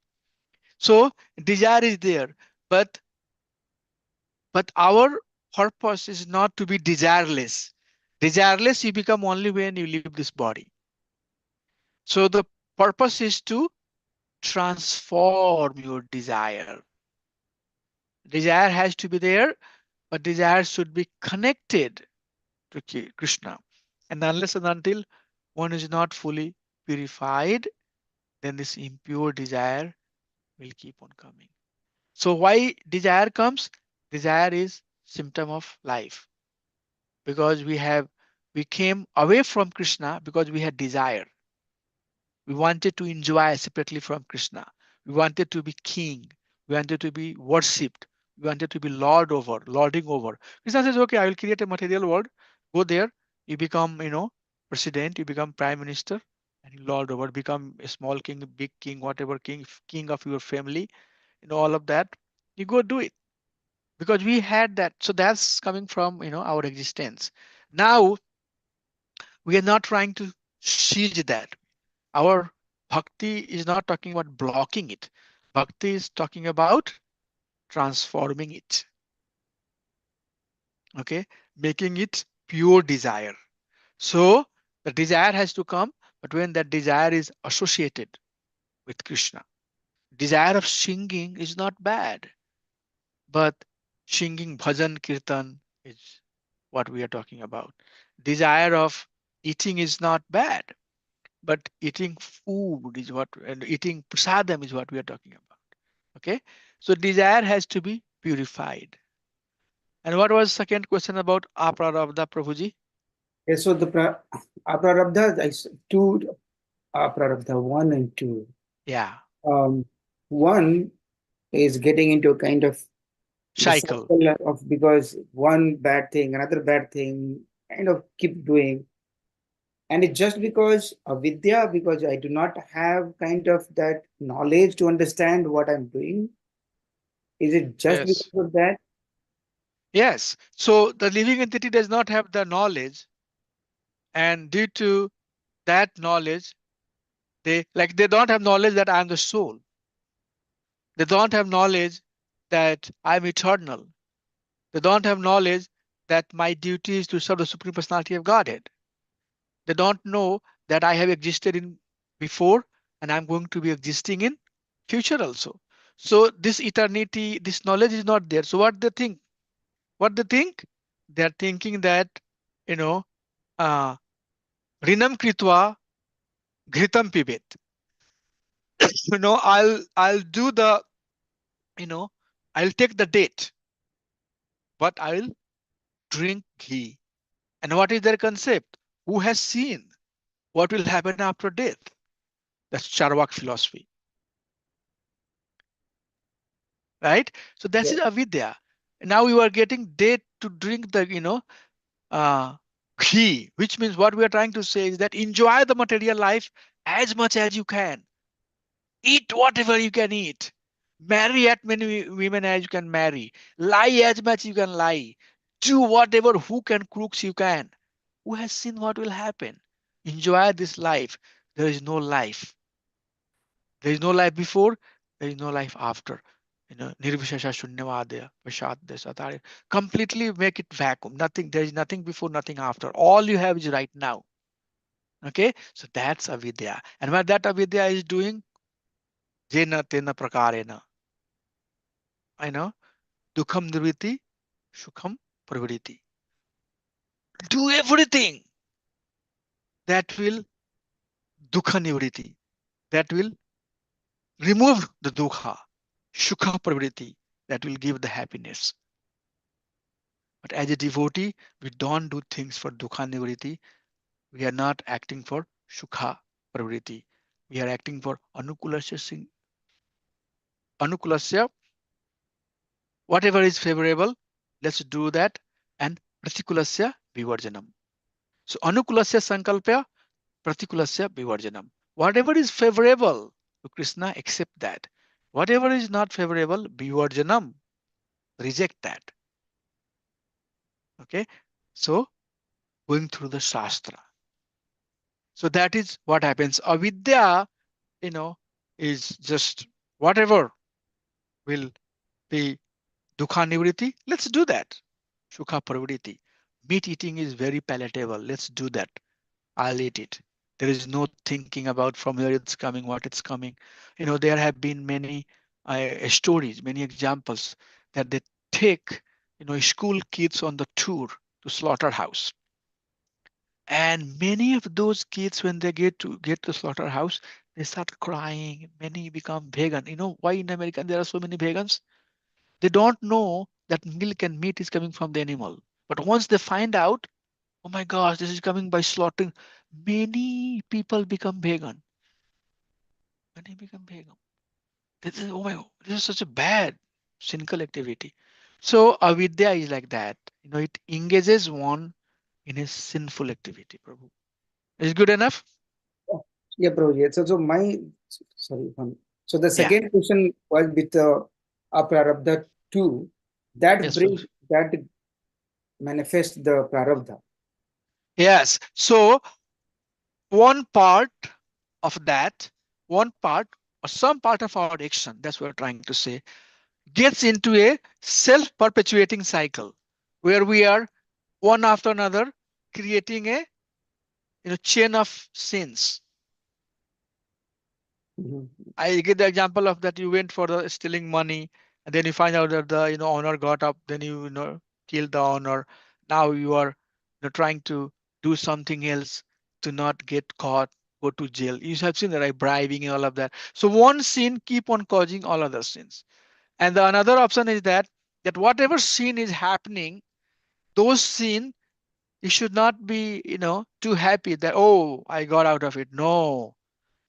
So desire is there, but our purpose is not to be desireless. Desireless you become only when you leave this body. So the purpose is to transform your desire. Desire has to be there, but desire should be connected to Krishna. And unless and until one is not fully purified, then this impure desire will keep on coming. So why desire comes? Desire is symptom of life. Because we came away from Krishna because we had desire. We wanted to enjoy separately from Krishna. We wanted to be king. We wanted to be worshipped. We wanted to be lording over. Krishna says, okay, I will create a material world. Go there. You become, president. You become prime minister. And you lord over. Become a small king, big king, whatever king of your family. All of that. You go do it. Because we had that. So that's coming from, our existence. Now, we are not trying to siege that. Our bhakti is not talking about blocking it. Bhakti is talking about transforming it. Okay, making it pure desire. So the desire has to come, but when that desire is associated with Krishna, desire of singing is not bad, but singing bhajan kirtan is what we are talking about. Desire of eating is not bad, but eating food is what, and eating prasadam is what we are talking about. Okay, so desire has to be purified. And what was second question about aprarabdha, Prabhuji? okay, so the aprarabdha, two aprarabdha, 1 and 2. Yeah, One is getting into a kind of the cycle. cycle of, because one bad thing, another bad thing, kind of keep doing. And it's just because avidya, because I do not have kind of that knowledge to understand what I'm doing. Is it just Yes. because of that? Yes. So the living entity does not have the knowledge, and due to that knowledge, they don't have knowledge that I am the soul. They don't have knowledge that I'm eternal. They don't have knowledge that my duty is to serve the Supreme Personality of Godhead. They don't know that I have existed in before and I'm going to be existing in future also. So this eternity, this knowledge is not there. So what they think? What they think? They are thinking that, you know, uh, rinam kritva ghritam pibet. I'll do the, you know, I'll take the date, but I'll drink ghee. And what is their concept? Who has seen what will happen after death? That's Charvak philosophy, right? So that's Yeah. is avidya. Now you are getting date to drink the, uh, ghee, which means what we are trying to say is that enjoy the material life as much as you can. Eat whatever you can eat. Marry as many women as you can marry. Lie as much you can lie. Do whatever hook and crooks you can. Who has seen what will happen? Enjoy this life. There is no life. There is no life before. There is no life after. Nirvishesha shunyavadya, vashadya satare. Completely make it vacuum. Nothing. There is nothing before, nothing after. All you have is right now. Okay. So that's avidya. And what that avidya is doing, jena tena prakarena. I know. Dukham nirviti, sukham pravriti. Do everything that will dukha nivriti. That will remove the dukha. Sukha pravriti. That will give the happiness. But as a devotee, we don't do things for dukha nivriti. We are not acting for sukha pravriti. We are acting for anukulasya, whatever is favorable. Let's do that. And pratikulasya vivarjanam. So anukulasya sankalpya, pratikulasya vivarjanam. Whatever is favorable to Krishna, accept that. Whatever is not favorable, vivarjanam, reject that. Okay. So going through the shastra. So that is what happens. Avidya, you know, is just whatever will be dukha nivriti. Let's do that. Sukha pravriti. Meat eating is very palatable. Let's do that. I'll eat it. There is no thinking about from where it's coming, what it's coming. There have been many stories, many examples that they take, school kids on the tour to slaughterhouse. And many of those kids, when they get to slaughterhouse, they start crying. Many become vegan. You know why in America there are so many vegans? They don't know that milk and meat is coming from the animal. But once they find out, oh my gosh, this is coming by slaughtering, many people become vegan. Many become vegan. Oh my God, this is such a bad, cynical activity. So avidya is like that. It engages one in a sinful activity. Prabhu. Is good enough? Yeah, bro. Yeah. So my sorry. So the Yeah. second question was with aprarabdha two. That Yes, brings Prabhu. that manifests the prarabdha. Yes. So one part of that, one part or some part of our action, that's what we're trying to say, gets into a self-perpetuating cycle where we are one after another creating a chain of sins. Mhm. I give the example of that you went for the stealing money and then you find out that the owner got up, then killed the owner. Now you are trying to do something else to not get caught, go to jail. You have seen that, right? Bribing and all of that. So one sin keep on causing all other sins. And the another option is that whatever sin is happening, those sin, you should not be too happy that, oh, I got out of it. No,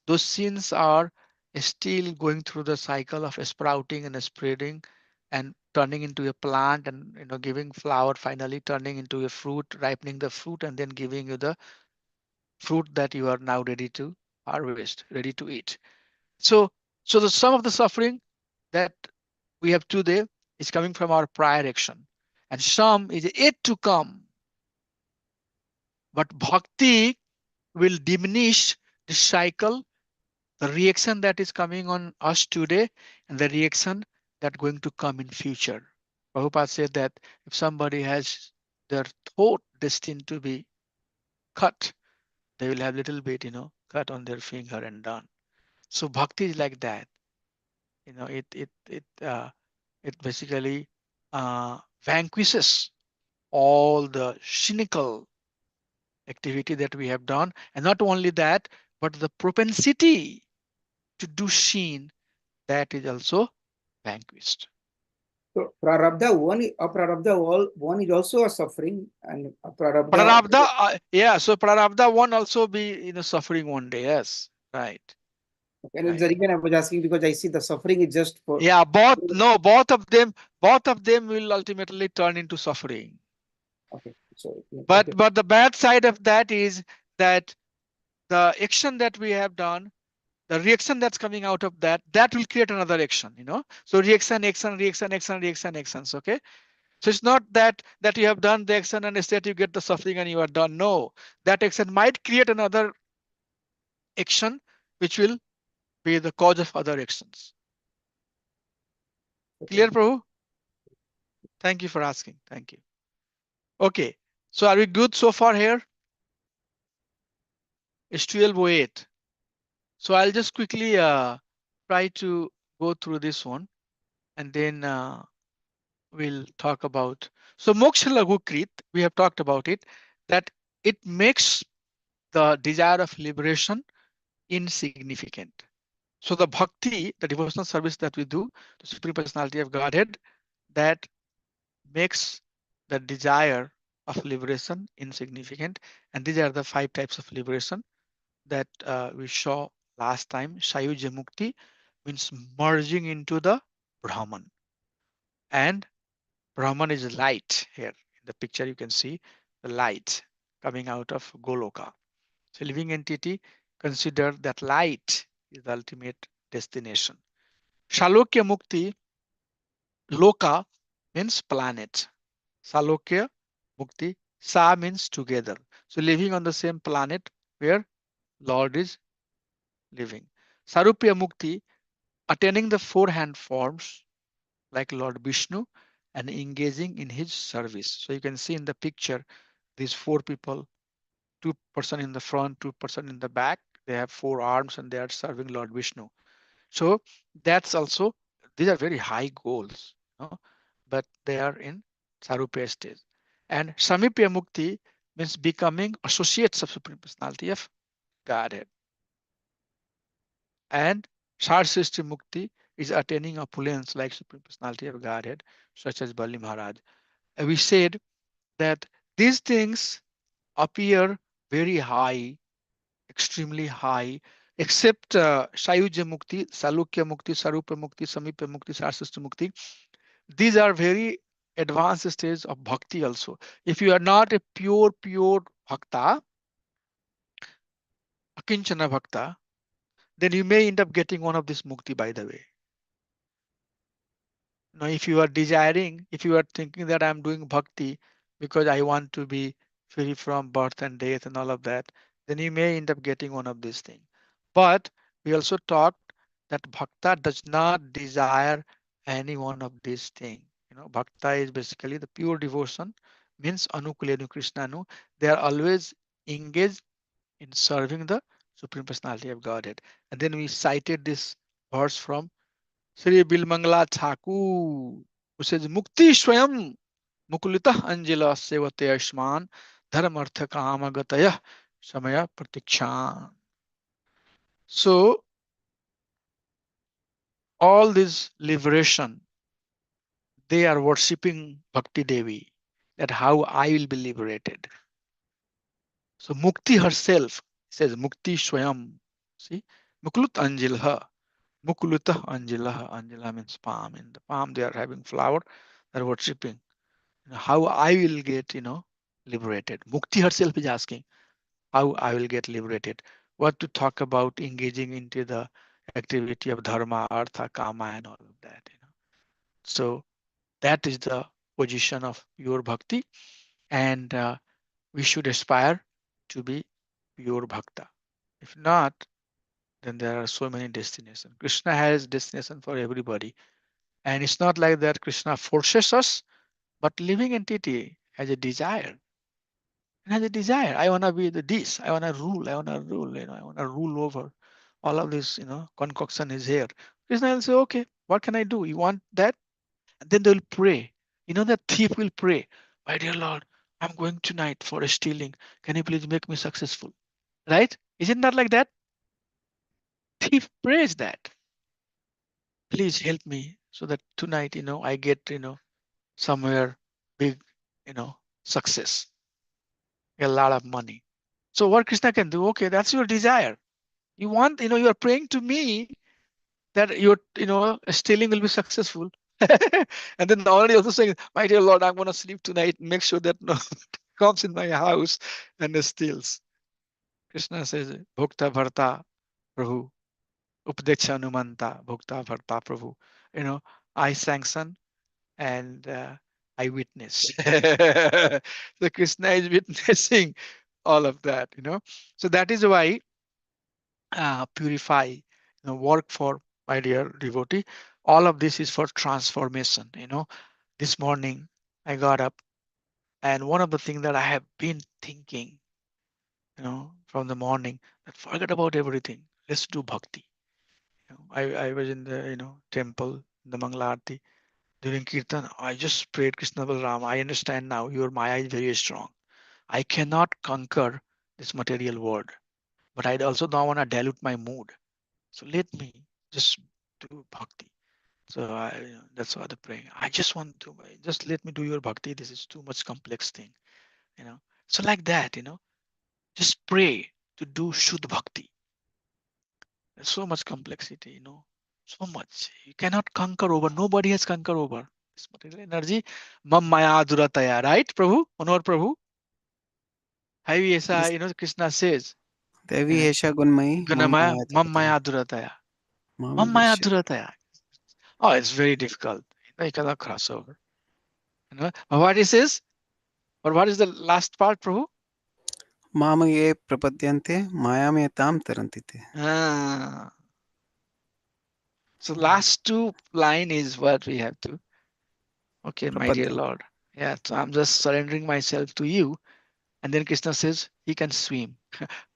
those sins are still going through the cycle of sprouting and spreading and turning into a plant and giving flower, finally turning into a fruit, ripening the fruit, and then giving you the fruit that you are now ready to harvest, ready to eat. So, the sum of the suffering that we have today is coming from our prior action, and some is yet to come. But bhakti will diminish the cycle, the reaction that is coming on us today, and the reaction that going to come in future. Prabhupada said that if somebody has their throat destined to be cut, they will have little bit, cut on their finger and done. So bhakti is like that. It basically vanquishes all the cynical activity that we have done, and not only that, but the propensity to do sin, that is also vanquished. So prarabdha one is also a suffering, and Prarabdha, yeah. So prarabdha one also be suffering one day. Yes, right. and it's Right. the reason I was asking, because I see the suffering is just for. Yeah, both of them will ultimately turn into suffering. Okay, so But okay. the bad side of that is that the action that we have done, the reaction that's coming out of that, that will create another action. So reaction, action, reaction, action, reaction, actions. Okay. So it's not that you have done the action and instead you get the suffering and you are done. No, that action might create another action which will be the cause of other actions. Clear, Prabhu? Thank you for asking. Thank you. Okay. So are we good so far here? It's 12:08. So I'll just quickly try to go through this one, and then we'll talk about. So moksha lagu krit, we have talked about it, that it makes the desire of liberation insignificant. So the bhakti, the devotional service that we do, the Supreme Personality of Godhead, that makes the desire of liberation insignificant. And these are the 5 types of liberation that we saw last time. Sayuja Mukti means merging into the Brahman. And Brahman is light here. In the picture, you can see the light coming out of Goloka. So living entity, consider that light is the ultimate destination. Shalokya Mukti, Loka means planet. Salokya Mukti, Sa means together. So living on the same planet where Lord is living. Sarupya Mukti, attaining the 4 hand forms like Lord Vishnu and engaging in his service. So you can see in the picture, these 4 people, 2 person in the front, 2 person in the back, they have 4 arms and they are serving Lord Vishnu. So that's also, these are very high goals, but they are in Sarupya stage. And Samipya Mukti means becoming associates of Supreme Personality of Godhead. And Sarsishti Mukti is attaining opulence like Supreme Personality of Godhead, such as Bali Maharaj. And we said that these things appear very high, extremely high, except Sayuja Mukti, Salukya Mukti, Sarupa Mukti, Samipya Mukti, Sarsishti Mukti. These are very advanced stage of bhakti also. If you are not a pure bhakta, akinchana bhakta, then you may end up getting one of this mukti, by the way. Now, if you are desiring, if you are thinking that I'm doing bhakti because I want to be free from birth and death and all of that, then you may end up getting one of these things. But we also talked that bhakta does not desire any one of these things. Bhakta is basically the pure devotion, means anukulenu krishnanu. They are always engaged in serving the Supreme Personality of Godhead. And then we cited this verse from Sri Bilmangala Thakur, who says, Mukti Swayam Mukulita Anjala Sevate Ashman Dharmartha Kamagataya Samaya Pratikshan. So all this liberation, they are worshipping Bhakti Devi, that how I will be liberated. So Mukti herself says Mukti Swayam. See, Mukulut Anjilha. Mukuluta Anjila. Anjila means palm. In the palm, they are having flower, they are worshipping. How I will get, liberated. Mukti herself is asking. how I will get liberated. What to talk about engaging into the activity of dharma, artha, kama, and all of that. So that is the position of pure bhakti, and we should aspire to be pure bhakta. If not, then there are so many destinations. Krishna has destination for everybody, and it's not like that Krishna forces us, but living entity has a desire. And has a desire. I wanna be the this. I wanna rule. I wanna rule. I wanna rule over. All of this, concoction is here. Krishna will say, okay, what can I do? You want that? And then they'll pray. The thief will pray, my dear Lord, I'm going tonight for a stealing. Can you please make me successful? Right? Isn't that like that? Thief prays that. Please help me so that tonight, I get, somewhere big, success, a lot of money. So what Krishna can do, okay, that's your desire. You want, you are praying to me that your, stealing will be successful. And then already also saying, my dear Lord, I'm going to sleep tonight. Make sure that no comes in my house and steals. Krishna says, Bhukta Bharta Prabhu, Updecha Anumanta, Bhukta Bharta Prabhu. I sanction and I witness. So Krishna is witnessing all of that. So that is why purify, work for my dear devotee. All of this is for transformation. This morning I got up, and one of the things that I have been thinking, from the morning, that forget about everything. Let's do bhakti. I was in the, temple, the Mangalarti. During Kirtan, I just prayed Krishna Balram. I understand now your Maya is very strong. I cannot conquer this material world, but I also don't want to dilute my mood. So let me just do bhakti. So that's what I'm praying. I just want to just let me do your bhakti. This is too much complex thing. So like that, just pray to do Shuddh bhakti. There's so much complexity, so much. You cannot conquer over. Nobody has conquered over this material energy. Mam maya durataya, right, Prabhu? Honor Prabhu. Hai Yes. aisa, Krishna says, Devi Hesha Gunmai, Mama Ganamaya, Mam Ayadurataya. maya durataya. Mama Mam maya Visha. durataya. Oh, it's very difficult. You cannot cross over. But what he says, or what is the last part, Prabhu? Mama ye prapadyante, Maya me tam tarantite. Ah, so last two line is what we have to. Okay, my dear Prapadyante. Lord. Yeah, so I'm just surrendering myself to you. And then Krishna says he can swim.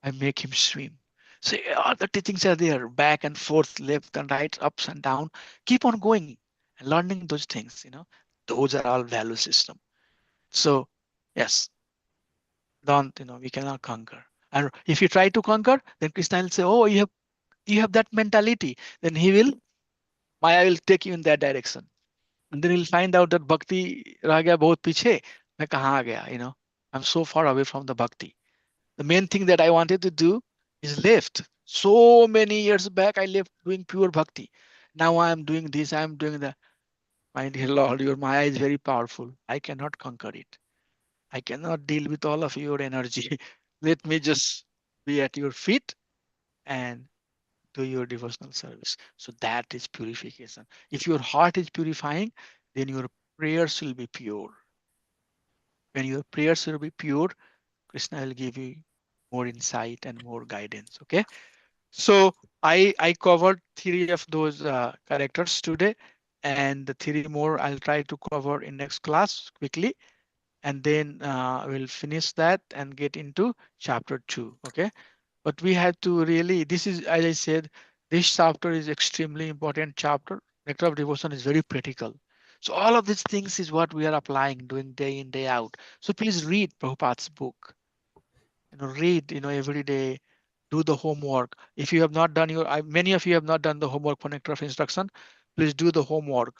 I make him swim. So all the teachings are there, back and forth, left and right, ups and down. Keep on going and learning those things. Those are all value system. So yes, don't we cannot conquer. And if you try to conquer, then Krishna will say, "Oh, you have that mentality." Then he will Maya will take you in that direction, and then you'll find out that bhakti रह गया बहुत पीछे. मैं कहाँ आ गया? I'm so far away from the bhakti. The main thing that I wanted to do is left. So many years back, I left doing pure bhakti. Now I am doing this, I am doing that. My dear Lord, your Maya is very powerful. I cannot conquer it. I cannot deal with all of your energy. Let me just be at your feet and do your devotional service. So that is purification. If your heart is purifying, then your prayers will be pure. When your prayers will be pure, Krishna will give you more insight and more guidance. Okay. So I covered three of those characters today, and the three more I'll try to cover in next class quickly, and then we'll finish that and get into chapter 2. Okay. But we have to really, this is, as I said, this chapter is extremely important chapter. Nectar of devotion is very critical. So all of these things is what we are applying, doing day in, day out. So please read Prabhupada's book. Read, every day, do the homework. If you have not done many of you have not done the homework for Nectar of Instruction, please do the homework.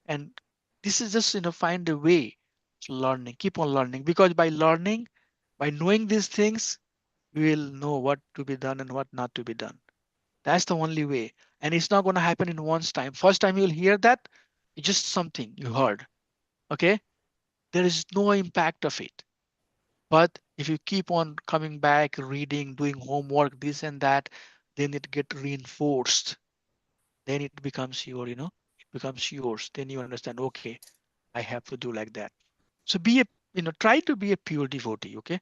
And this is just, find a way to learning, keep on learning, because by learning, by knowing these things, we will know what to be done and what not to be done. That's the only way. And it's not going to happen in one's time. First time you'll hear that, it's just something you heard. Okay. There is no impact of it. But if you keep on coming back, reading, doing homework, this and that, then it get reinforced. Then it becomes your, it becomes yours. Then you understand, okay, I have to do like that. So be a, try to be a pure devotee, okay?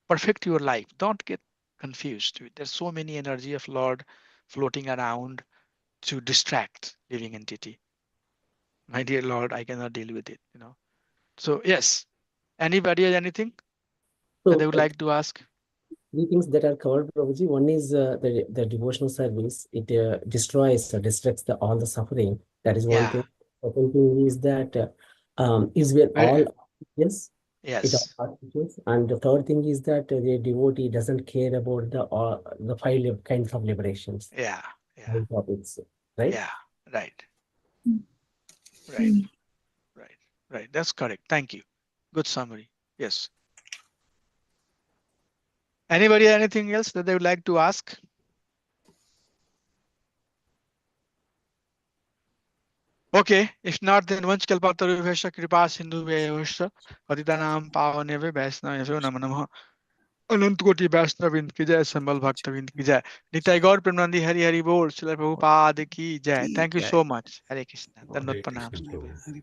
Perfect your life. Don't get confused. There's so many energy of Lord floating around to distract living entity. My dear Lord, I cannot deal with it, So yes, anybody has anything that they So would like to ask? three things that are covered, Prabhuji. One is the devotional service. It destroys or distracts all the suffering. That is one Yeah. thing. Second thing is that is where Very- all yes, it Yes. all teaches. And the third thing is that the devotee doesn't care about the five kinds of liberations. Yeah. Yeah. Five topics, right? Yeah. Right. Mm. Right. Mm. Right. Right. That's correct. Thank you. Good summary. Yes. Anybody, anything else that they would like to ask? Okay, if not, then vanchkalpatarubhyasya kripa sindhubhyasya patitanam pavanebhyo vaishnavebhyo namo namaha. अनंत कोटि वैष्णविंद की जय, संबल भक्तविंद की जय, निताई गौर प्रेमानंदी हरि हरि बोल, श्रील प्रभुपाद की जय. की Thank you जय। so much. Hare Krishna. Hare Dandavat pranam. Krishna, Prabhu. Hari